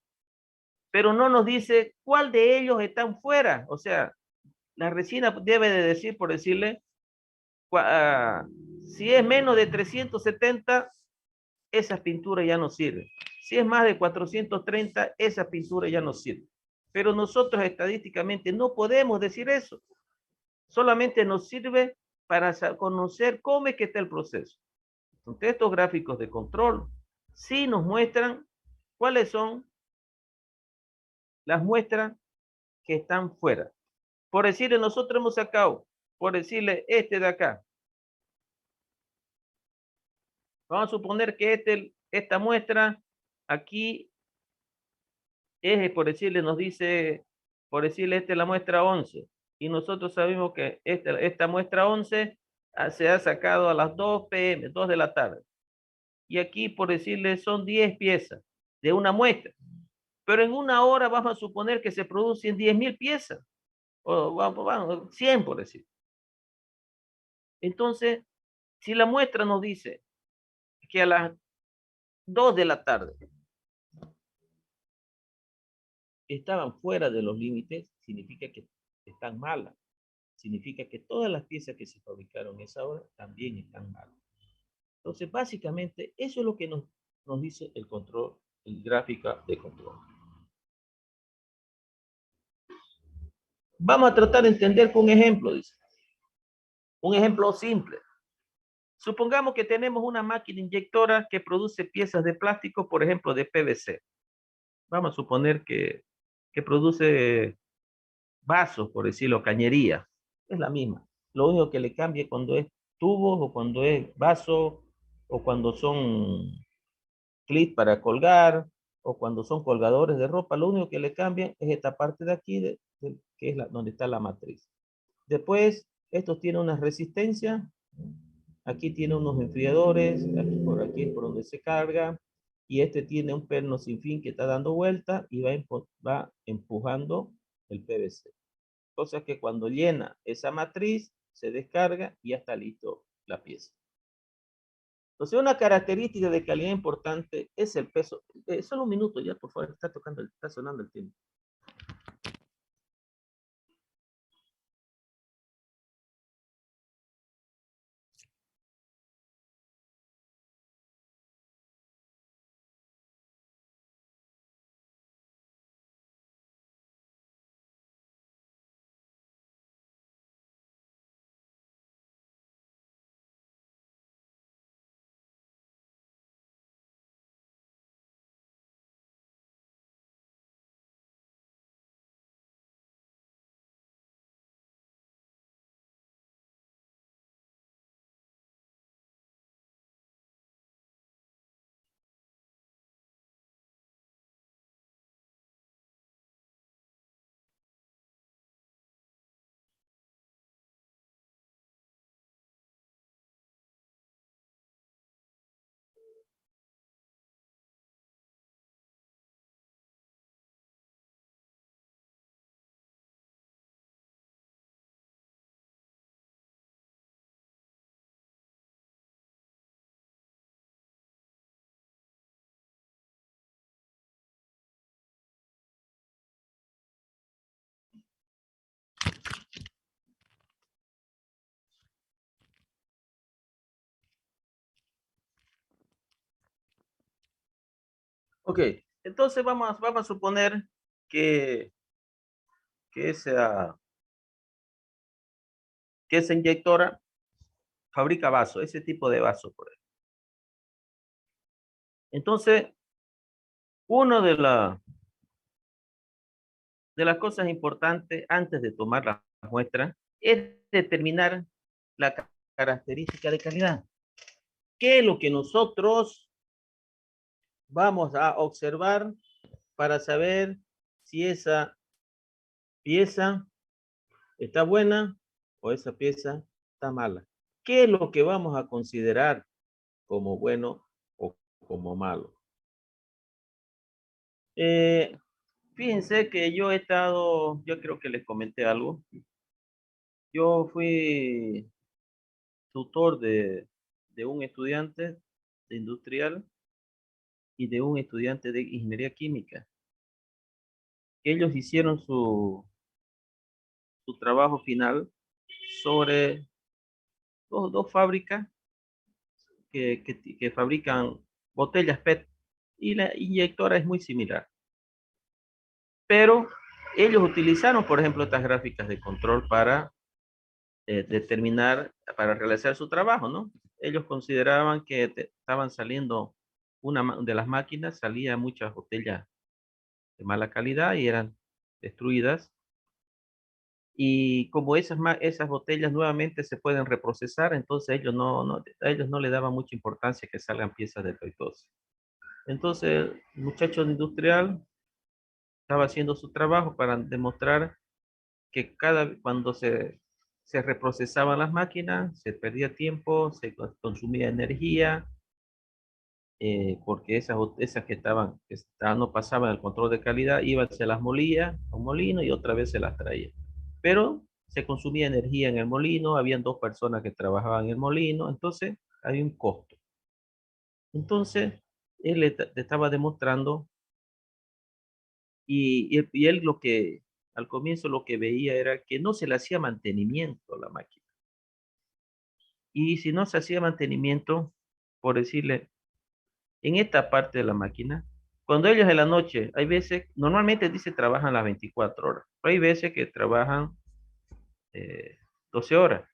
pero no nos dice cuál de ellos están fuera. O sea, la resina debe de decir, por decirle, si es menos de 370, esas pinturas ya no sirven. Si es más de 430, esa pintura ya no sirve. Pero nosotros estadísticamente no podemos decir eso. Solamente nos sirve para conocer cómo es que está el proceso. Entonces, estos gráficos de control sí nos muestran cuáles son las muestras que están fuera. Por decirle, nosotros hemos sacado, por decirle, este de acá. Vamos a suponer que esta muestra aquí es, por decirle, nos dice, por decirle, esta es la muestra 11. Y nosotros sabemos que esta muestra 11 se ha sacado a las 2 p.m., 2 de la tarde. Y aquí, por decirle, son 10 piezas de una muestra. Pero en una hora vamos a suponer que se producen 10.000 piezas. O vamos, 100 por decir. Entonces, si la muestra nos dice que a las 2 de la tarde estaban fuera de los límites, significa que están malas. Significa que todas las piezas que se fabricaron esa hora también están malas. Entonces, básicamente, eso es lo que nos dice el control, el gráfica de control. Vamos a tratar de entender con un ejemplo, dice. Un ejemplo simple. Supongamos que tenemos una máquina inyectora que produce piezas de plástico, por ejemplo, de PVC. Vamos a suponer que produce vasos, por decirlo, cañería. Es la misma. Lo único que le cambia cuando es tubos o cuando es vaso o cuando son clips para colgar o cuando son colgadores de ropa. Lo único que le cambia es esta parte de aquí, que es donde está la matriz. Después, estos tienen una resistencia. Aquí tiene unos enfriadores. Aquí es por donde se carga. Y este tiene un perno sin fin que está dando vuelta y va empujando el PVC. Cosa que cuando llena esa matriz, se descarga y ya está listo la pieza. Entonces, una característica de calidad importante es el peso. Solo un minuto ya, por favor, está sonando el tiempo. Ok, entonces vamos a suponer que esa inyectora fabrica vaso, ese tipo de vaso, por ejemplo. Entonces, una de las cosas importantes antes de tomar la muestra es determinar la característica de calidad. ¿Qué es lo que nosotros vamos a observar para saber si esa pieza está buena o esa pieza está mala? ¿Qué es lo que vamos a considerar como bueno o como malo? Fíjense que yo creo que les comenté algo. Yo fui tutor de un estudiante de industrial y de un estudiante de ingeniería química. Ellos hicieron su trabajo final sobre dos fábricas que fabrican botellas PET y la inyectora es muy similar. Pero ellos utilizaron, por ejemplo, estas gráficas de control para para realizar su trabajo, ¿no? Ellos consideraban que estaban saliendo, una de las máquinas salía muchas botellas de mala calidad y eran destruidas. Y como esas botellas nuevamente se pueden reprocesar, entonces a ellos no le daban mucha importancia que salgan piezas defectuosas. Entonces, el muchacho industrial estaba haciendo su trabajo para demostrar que cuando se reprocesaban las máquinas, se perdía tiempo, se consumía energía, porque esas no pasaban el control de calidad, se las molía a un molino y otra vez se las traía. Pero se consumía energía en el molino, habían 2 personas que trabajaban en el molino, entonces hay un costo. Entonces, él le estaba demostrando y él al comienzo lo que veía era que no se le hacía mantenimiento a la máquina. Y si no se hacía mantenimiento, por decirle, en esta parte de la máquina, cuando ellos en la noche, hay veces, normalmente dice trabajan las 24 horas, pero hay veces que trabajan 12 horas.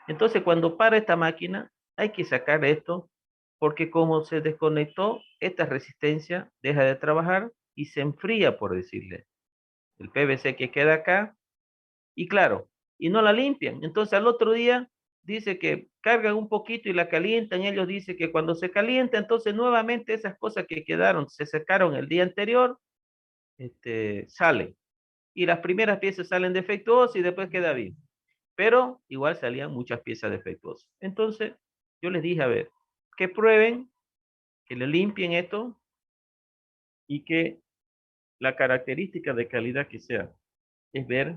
Entonces, cuando para esta máquina, hay que sacar esto, porque como se desconectó, esta resistencia deja de trabajar y se enfría, por decirle, el PVC que queda acá, y claro, y no la limpian. Entonces, al otro día, dice que cargan un poquito y la calientan. Ellos dicen que cuando se calienta, entonces nuevamente esas cosas que quedaron, se secaron el día anterior, salen. Y las primeras piezas salen defectuosas y después queda bien. Pero igual salían muchas piezas defectuosas. Entonces, yo les dije, a ver, que prueben, que le limpien esto y que la característica de calidad que sea es ver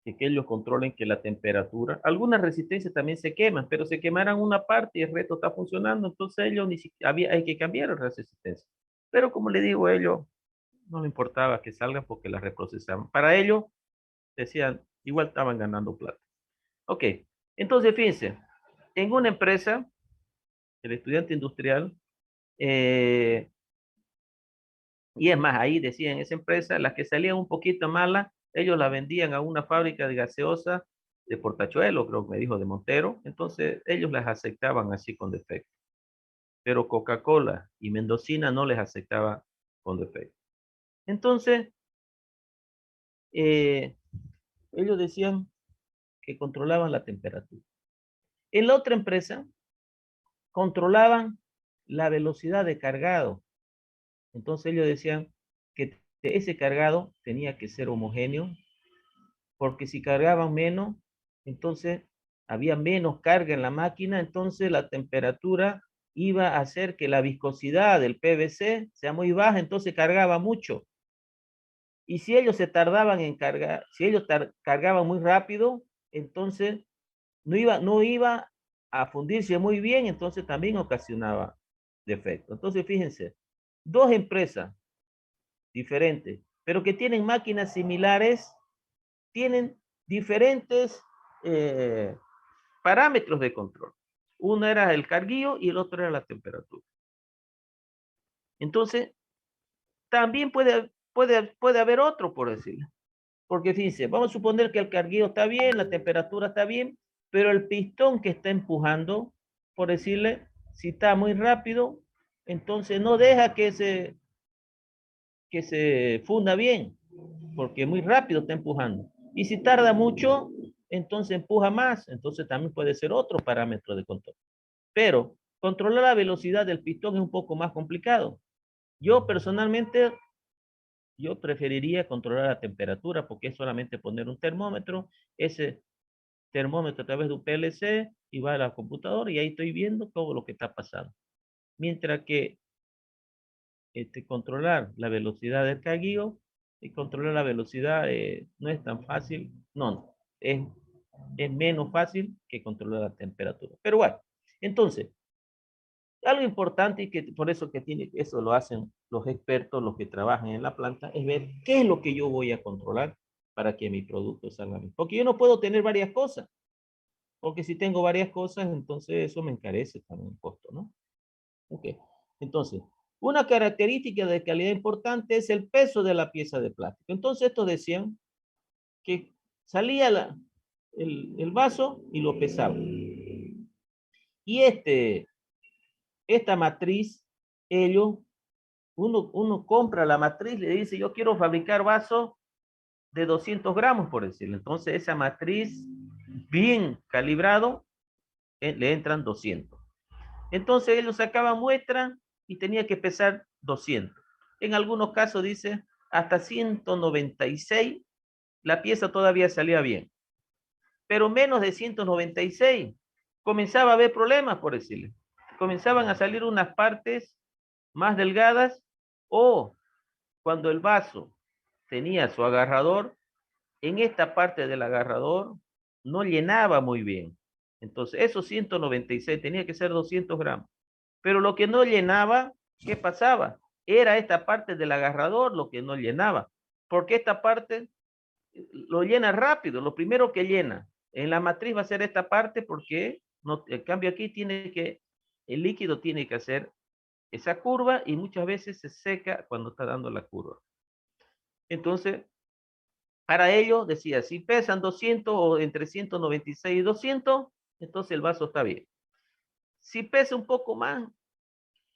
que ellos controlen que la temperatura, algunas resistencias también se queman, pero se quemarán una parte y el resto está funcionando, entonces ellos ni siquiera hay que cambiar la resistencia. Pero como le digo, ellos no les importaba que salgan porque las reprocesaban. Para ellos, decían, igual estaban ganando plata. Ok, entonces fíjense, en una empresa, el estudiante industrial, eh, y es más, ahí decía en esa empresa, las que salían un poquito malas, ellos las vendían a una fábrica de gaseosa de Portachuelo, creo que me dijo, de Montero. Entonces, ellos las aceptaban así con defecto. Pero Coca-Cola y Mendocina no les aceptaba con defecto. Entonces, eh, ellos decían que controlaban la temperatura. En la otra empresa, controlaban la velocidad de cargado. Entonces, ellos decían que ese cargado tenía que ser homogéneo, porque si cargaban menos, entonces había menos carga en la máquina, entonces la temperatura iba a hacer que la viscosidad del PVC sea muy baja, entonces cargaba mucho. Y si ellos se tardaban en cargar, si ellos cargaban muy rápido, entonces no iba a fundirse muy bien, entonces también ocasionaba defecto. Entonces, fíjense, 2 empresas diferentes, pero que tienen máquinas similares, tienen diferentes parámetros de control. Uno era el carguillo y el otro era la temperatura. Entonces, también puede haber otro, por decirlo. Porque fíjense, vamos a suponer que el carguillo está bien, la temperatura está bien, pero el pistón que está empujando, por decirle, si está muy rápido, entonces no deja que se funda bien, porque muy rápido está empujando. Y si tarda mucho, entonces empuja más, entonces también puede ser otro parámetro de control. Pero controlar la velocidad del pistón es un poco más complicado. Yo personalmente, yo preferiría controlar la temperatura porque es solamente poner un termómetro, ese termómetro a través de un PLC y va a la computadora y ahí estoy viendo todo lo que está pasando. Mientras que controlar la velocidad del carguillo y controlar la velocidad no es tan fácil, no, es menos fácil que controlar la temperatura. Pero bueno, entonces, algo importante y que por eso eso lo hacen los expertos, los que trabajan en la planta, es ver qué es lo que yo voy a controlar para que mi producto salga bien. Porque yo no puedo tener varias cosas, porque si tengo varias cosas, entonces eso me encarece también el costo, ¿no? Ok, entonces, una característica de calidad importante es el peso de la pieza de plástico. Entonces, estos decían que salía el vaso y lo pesaba. Y esta matriz, uno compra la matriz, le dice, yo quiero fabricar vasos de 200 gramos, por decirlo. Entonces, esa matriz, bien calibrado, le entran 200. Entonces, ellos sacaban muestra y tenía que pesar 200. En algunos casos dice, hasta 196, la pieza todavía salía bien. Pero menos de 196, comenzaba a haber problemas, por decirle. Comenzaban a salir unas partes más delgadas o cuando el vaso tenía su agarrador, en esta parte del agarrador no llenaba muy bien. Entonces, esos 196 tenía que ser 200 gramos. Pero lo que no llenaba, ¿qué pasaba? Era esta parte del agarrador lo que no llenaba. Porque esta parte lo llena rápido, lo primero que llena. En la matriz va a ser esta parte porque no, el cambio aquí el líquido tiene que hacer esa curva y muchas veces se seca cuando está dando la curva. Entonces, para ello decía, si pesan 200 o entre 196 y 200, entonces el vaso está bien. Si pesa un poco más,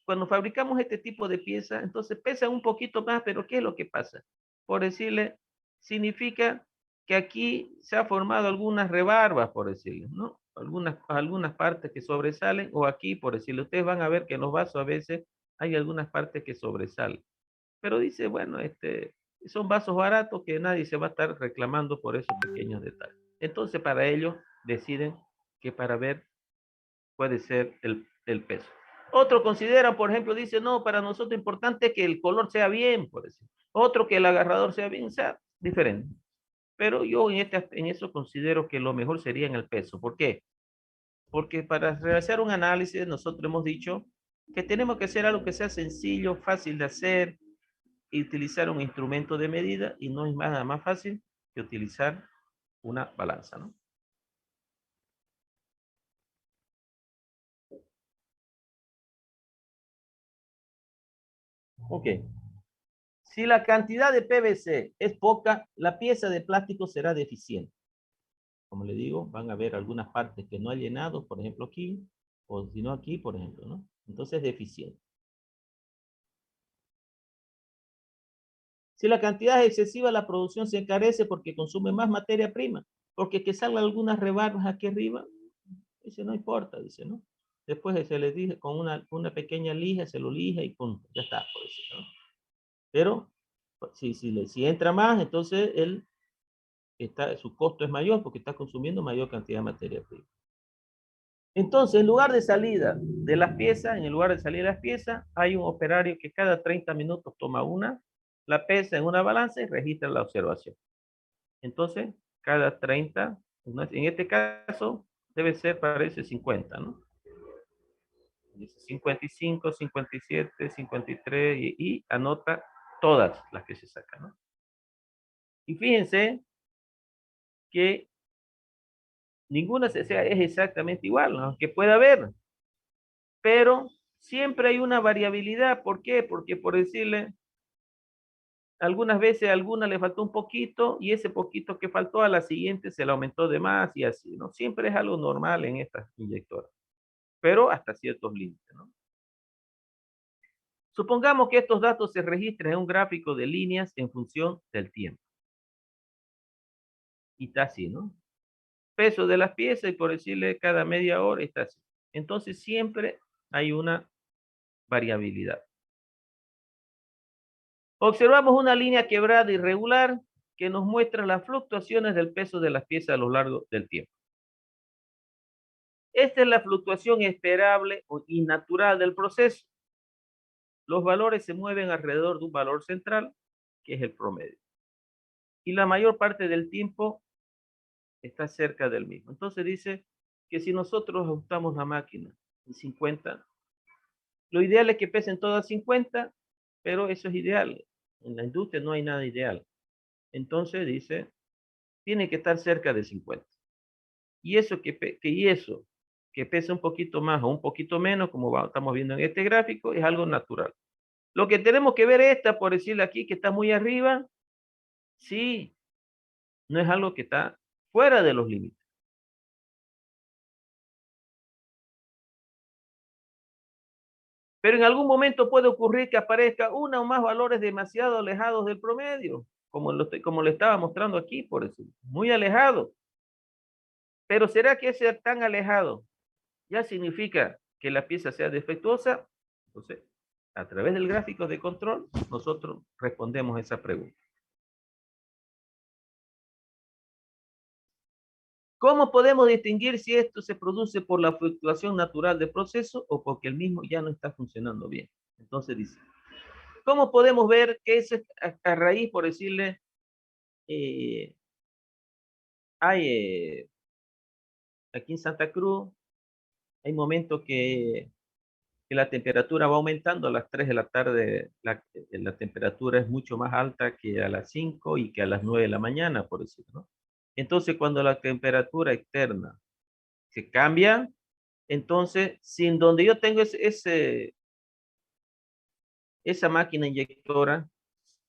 cuando fabricamos este tipo de piezas, entonces pesa un poquito más, pero ¿qué es lo que pasa? Por decirle, significa que aquí se ha formado algunas rebarbas, por decirle, ¿no? Algunas partes que sobresalen, o aquí, por decirle, ustedes van a ver que en los vasos a veces hay algunas partes que sobresalen. Pero dice, bueno, son vasos baratos que nadie se va a estar reclamando por esos pequeños detalles. Entonces, para ellos, deciden que para ver puede ser el peso. Otro considera, por ejemplo, dice, no, para nosotros es importante que el color sea bien, por decir. Otro que el agarrador sea bien, o sea, diferente. Pero yo en eso considero que lo mejor sería en el peso. ¿Por qué? Porque para realizar un análisis, nosotros hemos dicho que tenemos que hacer algo que sea sencillo, fácil de hacer, y utilizar un instrumento de medida, y no es nada más fácil que utilizar una balanza, ¿no? Ok. Si la cantidad de PVC es poca, la pieza de plástico será deficiente. Como le digo, van a ver algunas partes que no ha llenado, por ejemplo aquí, o si no aquí, por ejemplo, ¿no? Entonces es deficiente. Si la cantidad es excesiva, la producción se encarece porque consume más materia prima, porque que salgan algunas rebarras aquí arriba, dice, no importa, dice, ¿no? Después se le dice con una pequeña lija, se lo lija y punto, ya está, por decir, ¿no? Pero si entra más, entonces su costo es mayor porque está consumiendo mayor cantidad de materia prima. Entonces, en lugar de salida de las piezas, en el lugar de salir de las piezas, hay un operario que cada 30 minutos toma la pesa en una balanza y registra la observación. Entonces, cada 30, en este caso, debe ser, parece 50, ¿no? 55, 57, 53 y anota todas las que se sacan, ¿no? Y fíjense que ninguna sea es exactamente igual, ¿no? Aunque pueda haber, pero siempre hay una variabilidad. ¿Por qué? Porque por decirle, Algunas veces a alguna le faltó un poquito y ese poquito que faltó a la siguiente se le aumentó de más y así, ¿no? Siempre es algo normal en estas inyectoras, pero hasta ciertos límites, ¿no? Supongamos que estos datos se registran en un gráfico de líneas en función del tiempo. Y está así, ¿no? Peso de las piezas y por decirle cada media hora está así. Entonces siempre hay una variabilidad. Observamos una línea quebrada irregular que nos muestra las fluctuaciones del peso de las piezas a lo largo del tiempo. Esta es la fluctuación esperable y natural del proceso. Los valores se mueven alrededor de un valor central, que es el promedio. Y la mayor parte del tiempo está cerca del mismo. Entonces dice que si nosotros ajustamos la máquina en 50, lo ideal es que pesen todas 50, pero eso es ideal. En la industria no hay nada ideal. Entonces dice, tiene que estar cerca de 50. Y eso que pese un poquito más o un poquito menos, como estamos viendo en este gráfico, es algo natural. Lo que tenemos que ver esta, por decirle aquí, que está muy arriba, sí, no es algo que está fuera de los límites. Pero en algún momento puede ocurrir que aparezca una o más valores demasiado alejados del promedio, como le estaba mostrando aquí, por eso, muy alejado. Pero ¿será que ese tan alejado ya significa que la pieza sea defectuosa? Entonces, a través del gráfico de control, nosotros respondemos esa pregunta. ¿Cómo podemos distinguir si esto se produce por la fluctuación natural del proceso o porque el mismo ya no está funcionando bien? Entonces dice, ¿cómo podemos ver que eso es a raíz, por decirle, hay aquí en Santa Cruz, hay momentos que la temperatura va aumentando a las 3 de la tarde, la temperatura es mucho más alta que a las 5 y que a las 9 de la mañana, por decirlo, ¿no? Entonces, cuando la temperatura externa se cambia, entonces, sin donde yo tengo esa máquina inyectora,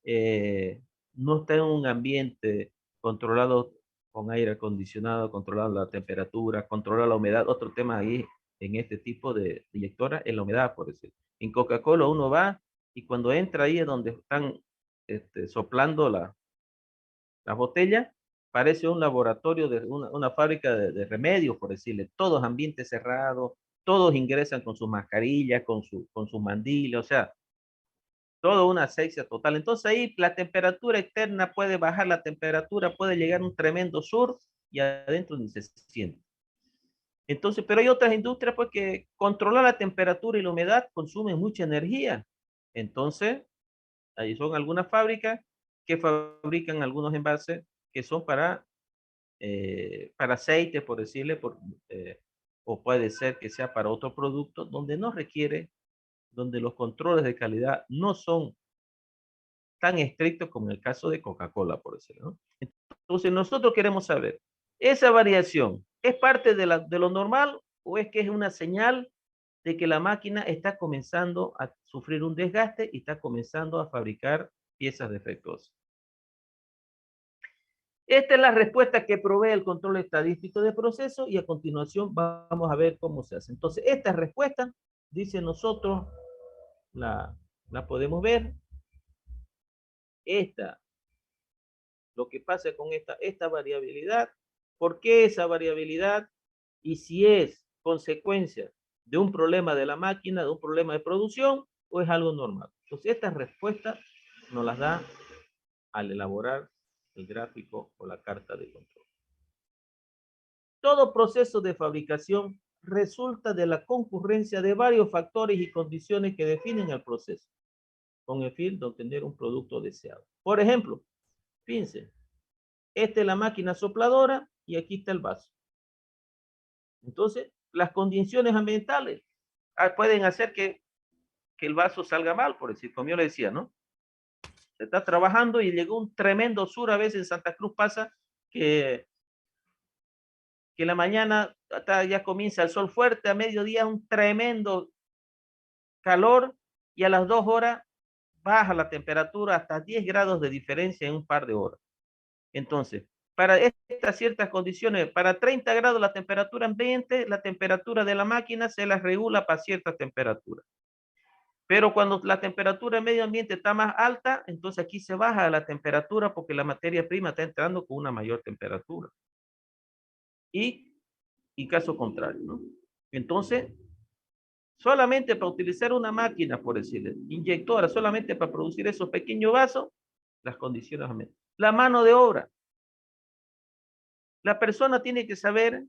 no está en un ambiente controlado con aire acondicionado, controlado la temperatura, controlar la humedad. Otro tema ahí en este tipo de inyectora es la humedad, por decir. En Coca-Cola uno va y cuando entra ahí es donde están soplando la botella, parece un laboratorio de una fábrica de remedios, por decirle. Todos ambientes cerrados, todos ingresan con sus mascarillas, con su mandil, o sea, todo una asepsia total. Entonces ahí la temperatura externa puede bajar, la temperatura puede llegar a un tremendo sur y adentro ni se siente. Entonces, pero hay otras industrias pues que controlar la temperatura y la humedad consumen mucha energía. Entonces, ahí son algunas fábricas que fabrican algunos envases que son para aceite, por decirle, o puede ser que sea para otro producto donde no requiere, donde los controles de calidad no son tan estrictos como en el caso de Coca-Cola, por decirlo, ¿no? Entonces, nosotros queremos saber, ¿esa variación es parte de lo normal o es que es una señal de que la máquina está comenzando a sufrir un desgaste y está comenzando a fabricar piezas defectuosas? Esta es la respuesta que provee el control estadístico de proceso y a continuación vamos a ver cómo se hace. Entonces, esta respuesta, dice nosotros, la podemos ver. Lo que pasa con esta variabilidad, ¿por qué esa variabilidad? Y si es consecuencia de un problema de la máquina, de un problema de producción, o es algo normal. Entonces, esta respuesta nos las da al elaborar el gráfico o la carta de control. Todo proceso de fabricación resulta de la concurrencia de varios factores y condiciones que definen el proceso, con el fin de obtener un producto deseado. Por ejemplo, fíjense, esta es la máquina sopladora y aquí está el vaso. Entonces, las condiciones ambientales pueden hacer que el vaso salga mal, por decir, como yo le decía, ¿no? Se está trabajando y llegó un tremendo sur, a veces en Santa Cruz pasa que en la mañana ya comienza el sol fuerte, a mediodía un tremendo calor y a las 2 horas baja la temperatura hasta 10 grados de diferencia en un par de horas. Entonces, para estas ciertas condiciones, para 30 grados la temperatura ambiente, la temperatura de la máquina se la regula para cierta temperatura. Pero cuando la temperatura en medio ambiente está más alta, entonces aquí se baja la temperatura porque la materia prima está entrando con una mayor temperatura. Y caso contrario, ¿no? Entonces, solamente para utilizar una máquina, por decirle, inyectora, solamente para producir esos pequeños vasos, las condiciones aumentan. La mano de obra. La persona tiene que saber,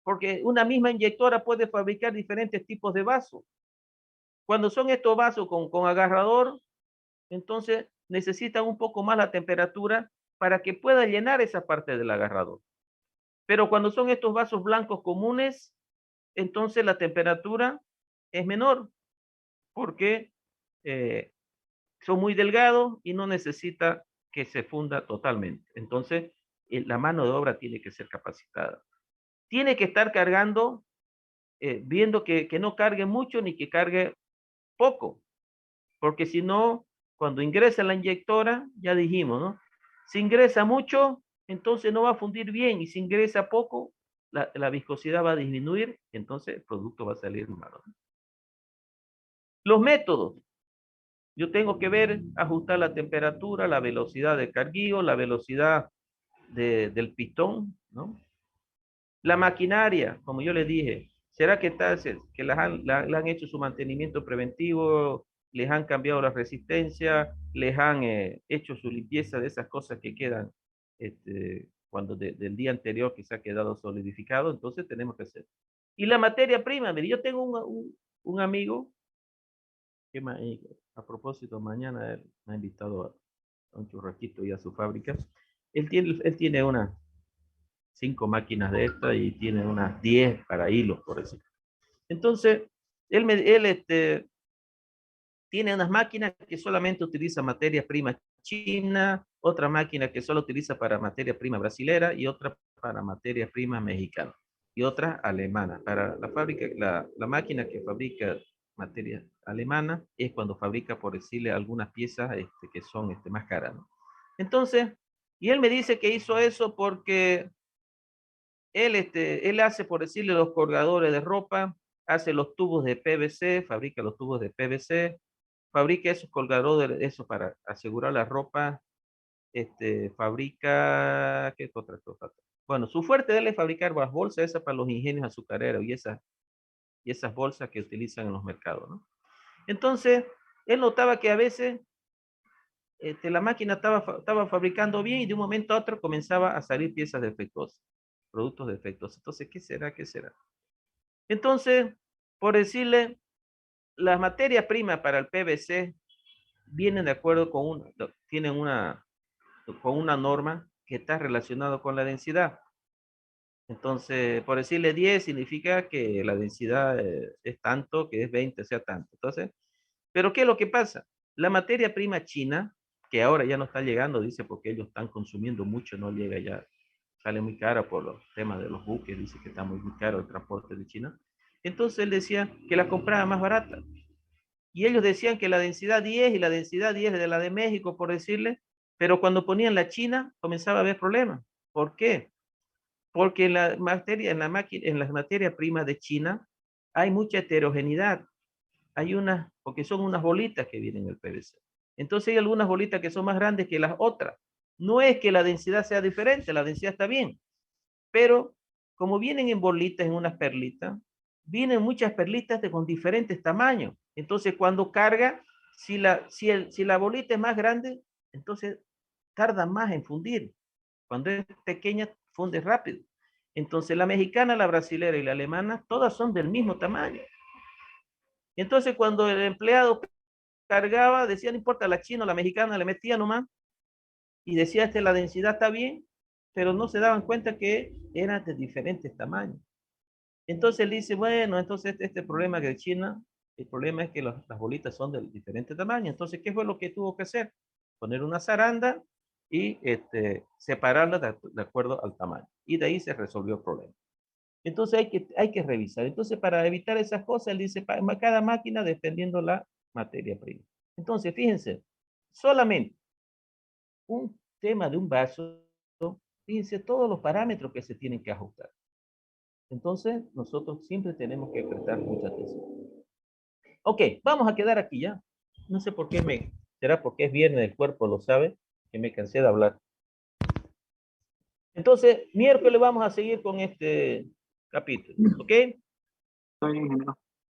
porque una misma inyectora puede fabricar diferentes tipos de vasos. Cuando son estos vasos con agarrador, entonces necesitan un poco más la temperatura para que pueda llenar esa parte del agarrador. Pero cuando son estos vasos blancos comunes, entonces la temperatura es menor, porque son muy delgados y no necesita que se funda totalmente. Entonces, la mano de obra tiene que ser capacitada. Tiene que estar cargando, viendo que no cargue mucho ni que cargue poco, porque si no, cuando ingresa la inyectora, ya dijimos, ¿no? Si ingresa mucho, entonces no va a fundir bien, y si ingresa poco, la viscosidad va a disminuir, entonces el producto va a salir malo. Los métodos. Yo tengo que ver, ajustar la temperatura, la velocidad de carguío, la velocidad del pistón, ¿no? La maquinaria, como yo les dije, ¿será que le han hecho su mantenimiento preventivo, les han cambiado la resistencia, les han hecho su limpieza de esas cosas que quedan cuando del día anterior que se ha quedado solidificado? Entonces tenemos que hacer. Y la materia prima, mire, yo tengo un amigo que a propósito, mañana él me ha invitado a un churrasquito y a su fábrica. Él tiene unas 5 máquinas de estas y tiene unas 10 para hilos, por decirlo. Entonces, él tiene unas máquinas que solamente utiliza materia prima china, otra máquina que solo utiliza para materia prima brasilera y otra para materia prima mexicana y otra alemana. Para la fábrica, la máquina que fabrica materia alemana es cuando fabrica, por decirle, algunas piezas que son más caras, ¿no? Entonces, y él me dice que hizo eso porque él hace, por decirle, los colgadores de ropa, hace los tubos de PVC, fabrica los tubos de PVC, fabrica esos colgadores, eso para asegurar la ropa, fabrica, ¿qué otra cosa? Bueno, su fuerte de él es fabricar las bolsas esas para los ingenios azucareros y esas bolsas que utilizan en los mercados, ¿no? Entonces, él notaba que a veces la máquina estaba fabricando bien y de un momento a otro comenzaba a salir piezas defectuosas, productos defectuosos. Entonces, ¿qué será? ¿Qué será? Entonces, por decirle, las materias primas para el PVC vienen de acuerdo tienen con una norma que está relacionada con la densidad. Entonces, por decirle 10 significa que la densidad es tanto, que es 20 sea tanto. Entonces, pero ¿qué es lo que pasa? La materia prima china, que ahora ya no está llegando, dice, porque ellos están consumiendo mucho, no llega ya, sale muy cara por los temas de los buques, dice que está muy caro el transporte de China. Entonces él decía que la compraba más barata. Y ellos decían que la densidad 10 y la densidad 10 de la de México, por decirle, pero cuando ponían la China comenzaba a haber problemas. ¿Por qué? Porque en las materias primas de China hay mucha heterogeneidad. Porque son unas bolitas que vienen en el PVC. Entonces hay algunas bolitas que son más grandes que las otras. No es que la densidad sea diferente, la densidad está bien. Pero como vienen en bolitas, en unas perlitas, vienen muchas perlitas con diferentes tamaños. Entonces cuando carga, si la bolita es más grande, entonces tarda más en fundir. Cuando es pequeña, funde rápido. Entonces la mexicana, la brasilera y la alemana, todas son del mismo tamaño. Entonces cuando el empleado cargaba, decía, no importa, la china o la mexicana, le metía nomás y decía, la densidad está bien, pero no se daban cuenta que eran de diferentes tamaños. Entonces él dice, bueno, entonces este problema de China, el problema es que las bolitas son de diferentes tamaños. Entonces, ¿qué fue lo que tuvo que hacer? Poner una zaranda y separarla de acuerdo al tamaño. Y de ahí se resolvió el problema. Entonces hay que revisar. Entonces, para evitar esas cosas, él dice, cada máquina, dependiendo la materia prima. Entonces, fíjense, solamente un tema de un vaso, fíjense todos los parámetros que se tienen que ajustar. Entonces, nosotros siempre tenemos que prestar mucha atención. Ok, vamos a quedar aquí ya. No sé por qué será porque es viernes, el cuerpo lo sabe, que me cansé de hablar. Entonces, miércoles vamos a seguir con este capítulo, ¿ok? Estoy bien, ingeniero.